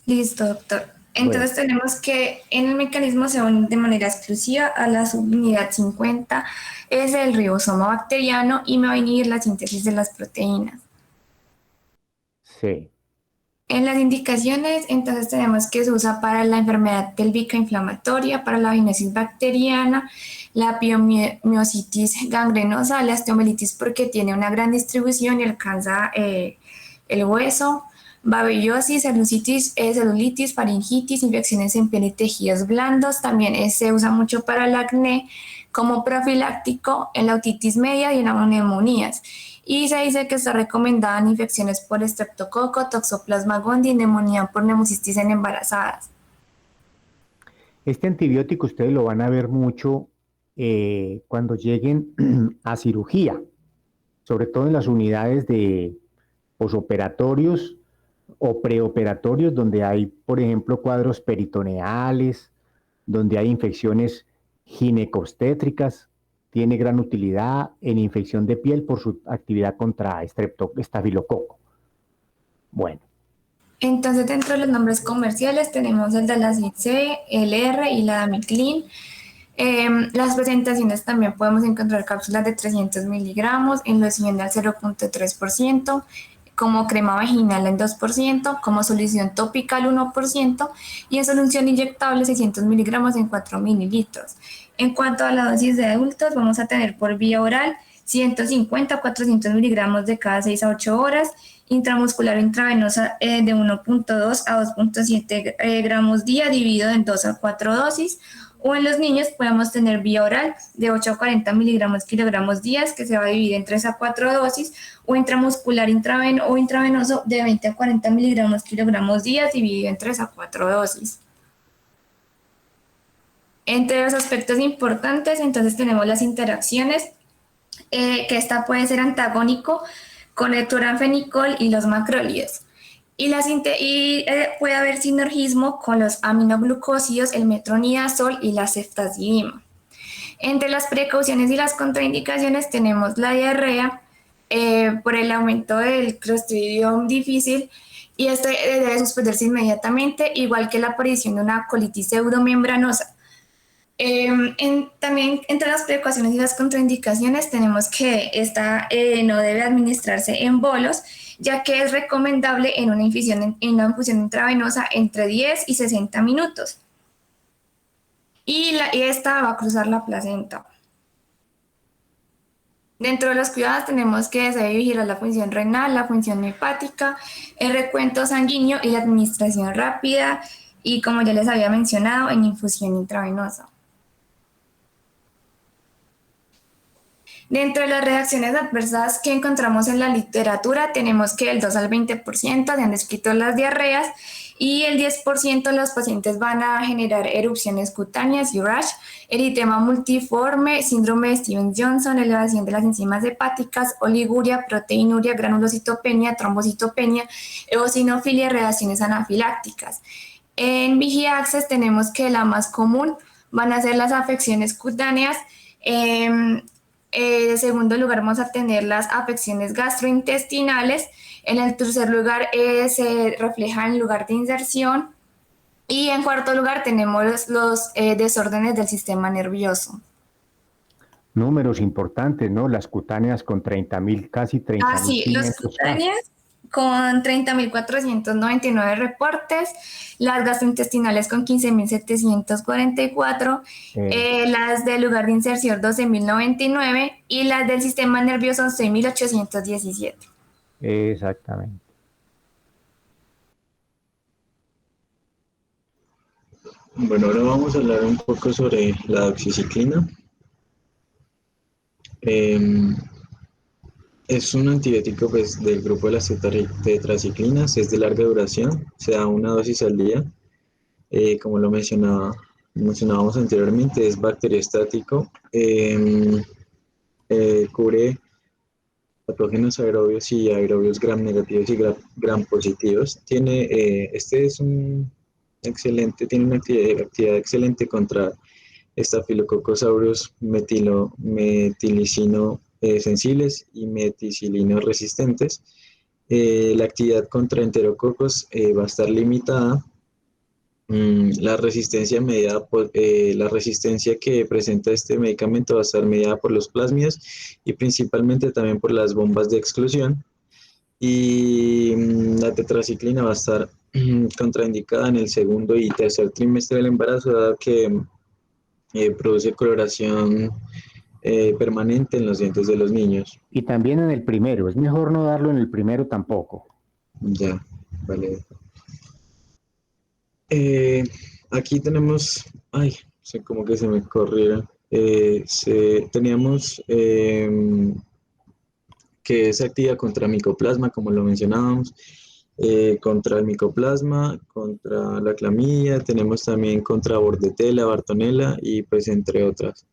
Listo, doctor. Entonces tenemos que en el mecanismo se une de manera exclusiva a la subunidad 50, es el ribosoma bacteriano, y me va a inhibir la síntesis de las proteínas. Sí. En las indicaciones, entonces tenemos que se usa para la enfermedad pélvica inflamatoria, para la vaginosis bacteriana, la piomiositis gangrenosa, la osteomielitis porque tiene una gran distribución y alcanza el hueso, babesiosis, celulitis, faringitis, infecciones en piel y tejidos blandos. También se usa mucho para el acné, como profiláctico en la otitis media y en las neumonías. Y se dice que está recomendada en infecciones por estreptococo, toxoplasma gondii y neumonía por neumocistis en embarazadas. Este antibiótico ustedes lo van a ver mucho cuando lleguen a cirugía, sobre todo en las unidades de posoperatorios o preoperatorios, donde hay, por ejemplo, cuadros peritoneales, donde hay infecciones ginecobstétricas. Tiene gran utilidad en infección de piel por su actividad contra estafilococo. Bueno, Entonces, dentro de los nombres comerciales tenemos el de la C, el R y la Damiclin. Las presentaciones también podemos encontrar cápsulas de 300 miligramos en loción al 0.3%, como crema vaginal en 2%, como solución tópica al 1% y en solución inyectable 600 miligramos en 4 mililitros. En cuanto a la dosis de adultos, vamos a tener por vía oral 150 a 400 miligramos de cada 6 a 8 horas, intramuscular o intravenosa de 1.2 a 2.7 gramos día dividido en 2 a 4 dosis, o en los niños podemos tener vía oral de 8 a 40 miligramos kilogramos días que se va a dividir en 3 a 4 dosis, o intramuscular o intravenoso de 20 a 40 miligramos kilogramos días dividido en 3 a 4 dosis. Entre los aspectos importantes, entonces tenemos las interacciones, que esta puede ser antagónico con el turanfenicol y los macrólidos. Puede haber sinergismo con los aminoglucósidos, el metronidazol y la ceftazidima. Entre las precauciones y las contraindicaciones tenemos la diarrea por el aumento del Clostridium difficile, y este debe suspenderse inmediatamente, igual que la aparición de una colitis pseudomembranosa. También entre las precauciones y las contraindicaciones tenemos que esta no debe administrarse en bolos, ya que es recomendable en una infusión intravenosa entre 10 y 60 minutos. Y esta va a cruzar la placenta. Dentro de los cuidados tenemos que se debe vigilar la función renal, la función hepática, el recuento sanguíneo y la administración rápida, y como ya les había mencionado, en infusión intravenosa. Dentro de las reacciones adversas que encontramos en la literatura, tenemos que el 2 al 20% se han descrito las diarreas, y el 10% de los pacientes van a generar erupciones cutáneas y rash, eritema multiforme, síndrome de Stevens-Johnson, elevación de las enzimas hepáticas, oliguria, proteinuria, granulocitopenia, trombocitopenia, eosinofilia y reacciones anafilácticas. En VIGI Access tenemos que la más común van a ser las afecciones cutáneas. En segundo lugar vamos a tener las afecciones gastrointestinales. En el tercer lugar se refleja en lugar de inserción. Y en cuarto lugar tenemos los desórdenes del sistema nervioso. Números importantes, ¿no? Las cutáneas con 30.000, casi 30.000. Sí, las cutáneas con 30.499 reportes, las gastrointestinales con 15.744, las del lugar de inserción 12.099 y las del sistema nervioso 6.817. Exactamente. Bueno, ahora vamos a hablar un poco sobre la doxiciclina. Es un antibiótico pues, del grupo de las tetraciclinas, es de larga duración, se da una dosis al día. Como lo mencionábamos anteriormente, es bacteriostático, cubre patógenos aerobios y aerobios gram negativos y gram positivos. Este es tiene una actividad excelente contra Staphylococcus aureus metilicino sensibles y meticilino resistentes. La actividad contra enterococos va a estar limitada. La resistencia que presenta este medicamento va a estar mediada por los plásmidos y principalmente también por las bombas de exclusión. Y la tetraciclina va a estar contraindicada en el segundo y tercer trimestre del embarazo, dado que produce coloración permanente en los dientes de los niños. Y también en el primero, es mejor no darlo en el primero tampoco. Ya, vale. Aquí tenemos, como que se me corrieron. Teníamos que es activa contra micoplasma, como lo mencionábamos, contra el micoplasma, contra la clamidia, tenemos también contra bordetela, bartonella y pues entre otras.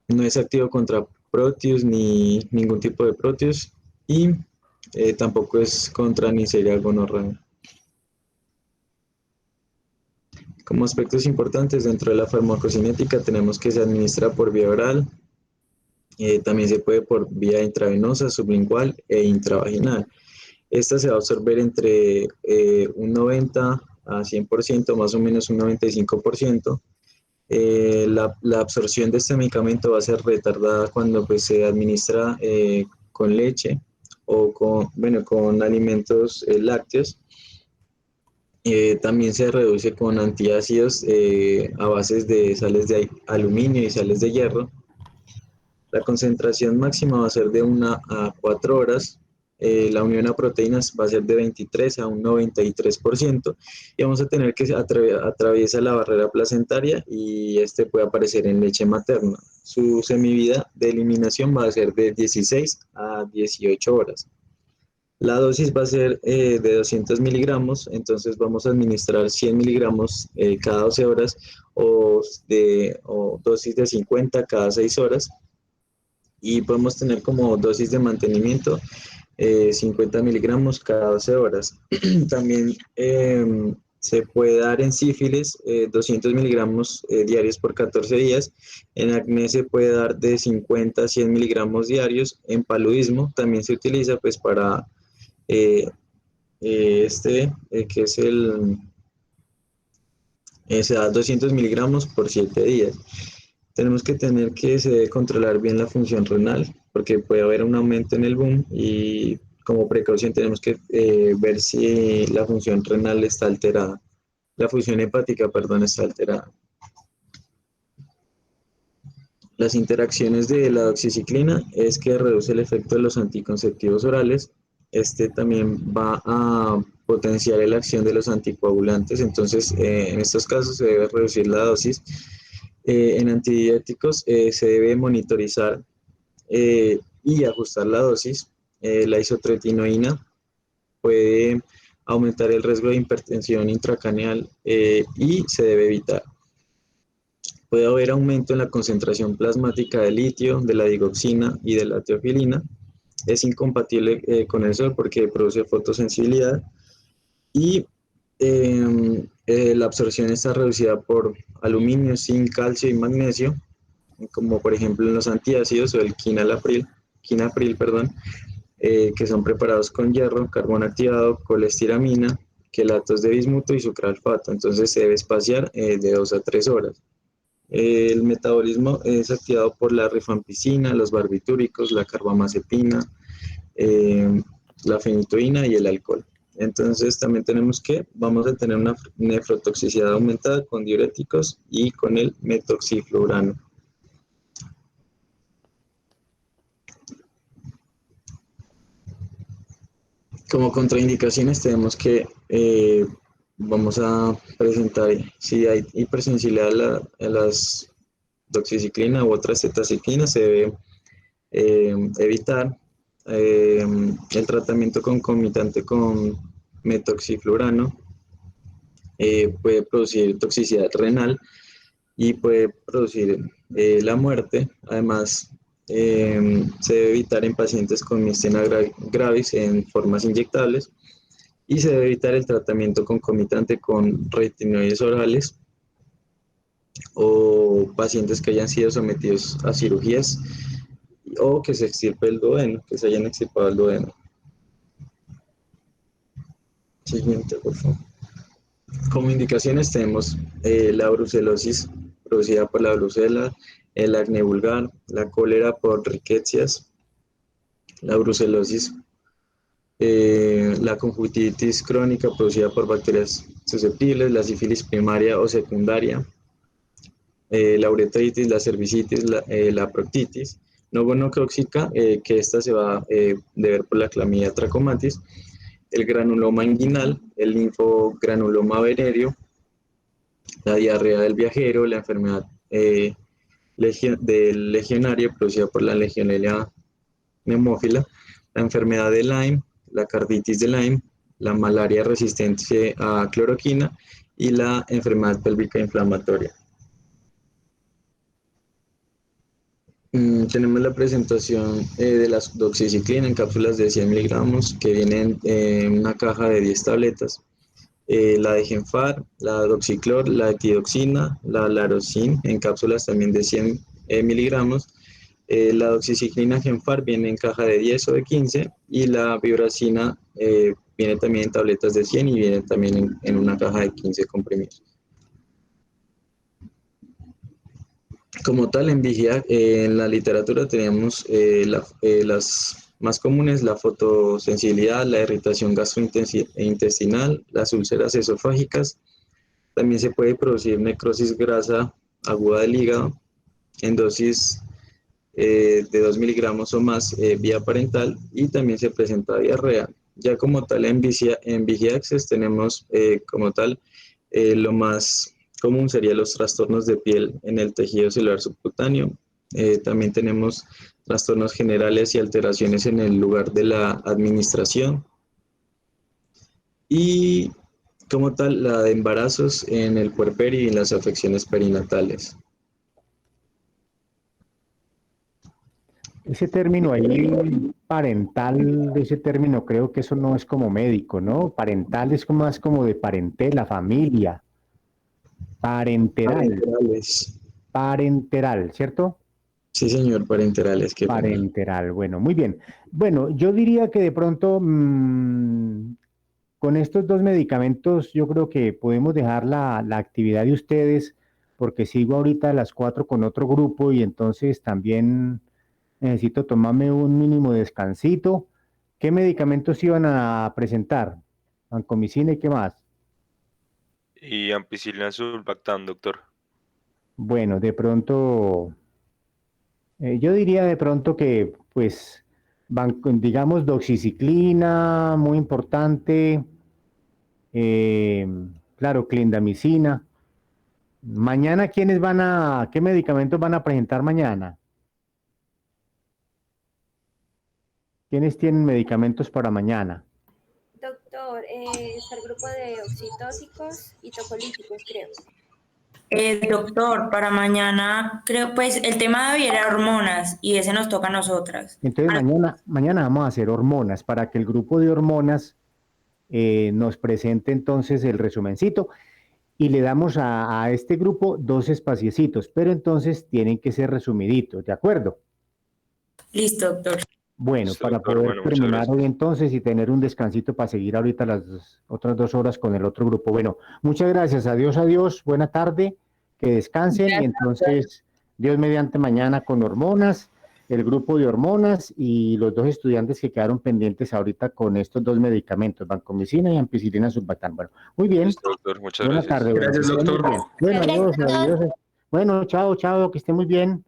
No es activo contra Proteus ni ningún tipo de Proteus y tampoco es contra Neisseria gonorrhoeae. Como aspectos importantes dentro de la farmacocinética tenemos que se administra por vía oral, también se puede por vía intravenosa, sublingual e intravaginal. Esta se va a absorber entre un 90 a 100%, más o menos un 95%. La absorción de este medicamento va a ser retardada cuando pues, se administra con leche o con alimentos lácteos. También se reduce con antiácidos a bases de sales de aluminio y sales de hierro. La concentración máxima va a ser de 1 a 4 horas. La unión a proteínas va a ser de 23 a un 93%, y vamos a tener que atraviesa la barrera placentaria y este puede aparecer en leche materna. Su semivida de eliminación va a ser de 16 a 18 horas. La dosis va a ser de 200 miligramos, entonces vamos a administrar 100 miligramos cada 12 horas o dosis de 50 cada 6 horas. Y podemos tener como dosis de mantenimiento 50 miligramos cada 12 horas. También se puede dar en sífilis 200 miligramos diarios por 14 días. En acné se puede dar de 50 a 100 miligramos diarios. En paludismo también se utiliza pues para que es se da 200 miligramos por 7 días. Tenemos que tener que se debe controlar bien la función renal, porque puede haber un aumento en el boom, y como precaución tenemos que ver si la función renal está alterada. La función hepática, perdón, está alterada. Las interacciones de la doxiciclina es que reduce el efecto de los anticonceptivos orales. Este también va a potenciar la acción de los anticoagulantes, entonces en estos casos se debe reducir la dosis. En antidiuréticos se debe monitorizar y ajustar la dosis. La isotretinoína puede aumentar el riesgo de hipertensión intracraneal y se debe evitar. Puede haber aumento en la concentración plasmática de litio, de la digoxina y de la teofilina. Es incompatible con el sol porque produce fotosensibilidad, y la absorción está reducida por aluminio, zinc, calcio y magnesio, como por ejemplo en los antiácidos o el quinapril, que son preparados con hierro, carbón activado, colestiramina, quelatos de bismuto y sucralfato. Entonces se debe espaciar de 2 a 3 horas. El metabolismo es activado por la rifampicina, los barbitúricos, la carbamazepina, la fenitoína y el alcohol. Entonces también vamos a tener una nefrotoxicidad aumentada con diuréticos y con el metoxiflurano. Como contraindicaciones tenemos que vamos a presentar si hay hipersensibilidad a las doxiciclina u otras cetaciclinas, se debe evitar. El tratamiento concomitante con metoxiflurano puede producir toxicidad renal y puede producir la muerte. Además, se debe evitar en pacientes con miastenia gravis en formas inyectables, y se debe evitar el tratamiento concomitante con retinoides orales o pacientes que hayan sido sometidos a cirugías o que se extirpe el duodeno, que se hayan extirpado el duodeno. Siguiente, por favor. Como indicaciones tenemos la brucelosis producida por la brucela, el acné vulgar, la cólera por riquecias, la brucelosis, la conjuntivitis crónica producida por bacterias susceptibles, la sífilis primaria o secundaria, la uretritis, la cervicitis, la proctitis no gonocóxica, que esta se va a deber por la clamidia trachomatis, el granuloma inguinal, el linfogranuloma venéreo, la diarrea del viajero, la enfermedad del legionario producida por la Legionella pneumófila, la enfermedad de Lyme, la carditis de Lyme, la malaria resistente a cloroquina y la enfermedad pélvica inflamatoria. Tenemos la presentación de la doxiciclina en cápsulas de 100 miligramos que vienen en una caja de 10 tabletas. La de Genfar, la doxiclor, la etidoxina, la larocin en cápsulas también de 100 miligramos, La doxiciclina Genfar viene en caja de 10 o de 15 y la vibracina viene también en tabletas de 100 y viene también en una caja de 15 comprimidos. Como tal, en vigía, en la literatura teníamos las más comunes, la fotosensibilidad, la irritación gastrointestinal, las úlceras esofágicas. También se puede producir necrosis grasa aguda del hígado en dosis de 2 miligramos o más vía parental y también se presenta diarrea. Ya como tal en Vigía Access tenemos como tal lo más común serían los trastornos de piel en el tejido celular subcutáneo. También tenemos trastornos generales y alteraciones en el lugar de la administración. Y como tal, la de embarazos en el puerperio y en las afecciones perinatales. Ese término ahí, parental, ese término creo que eso no es como médico, ¿no? Parental es como más como de parentela, familia. Parenteral. Parenterales. Parenteral, ¿cierto? Sí, señor, parenterales. Qué pena. Parenteral, bueno, muy bien. Bueno, yo diría que de pronto con estos dos medicamentos yo creo que podemos dejar la actividad de ustedes porque sigo ahorita a las 4 con otro grupo y entonces también necesito tomarme un mínimo descansito. ¿Qué medicamentos iban a presentar? Vancomicina y qué más. Y ampicilina sulbactam, doctor. Bueno, de pronto, yo diría de pronto que, pues, digamos, doxiciclina, muy importante, claro, clindamicina. Mañana, qué medicamentos van a presentar mañana? ¿Quiénes tienen medicamentos para mañana? Doctor, está el grupo de oxitóxicos y tocolíticos, creo. Doctor, para mañana, creo, pues el tema de hoy era hormonas y ese nos toca a nosotras. Entonces mañana vamos a hacer hormonas para que el grupo de hormonas nos presente entonces el resumencito y le damos a este grupo 2 espaciecitos, pero entonces tienen que ser resumiditos, ¿de acuerdo? Listo, doctor. Bueno, Listo, para doctor. poder Bueno, muchas terminar gracias. hoy entonces y tener un descansito para seguir ahorita las otras 2 horas con el otro grupo. Bueno, muchas gracias, adiós, buena tarde, que descansen y entonces Dios mediante mañana con hormonas, el grupo de hormonas y los 2 estudiantes que quedaron pendientes ahorita con estos 2 medicamentos, vancomicina y ampicilina sulbactam. Bueno, muy bien, Listo, doctor. Muchas buena gracias. tarde. Bueno, Gracias, que estén muy doctor. bien. Bueno, adiós. Bueno, chao, que esté muy bien.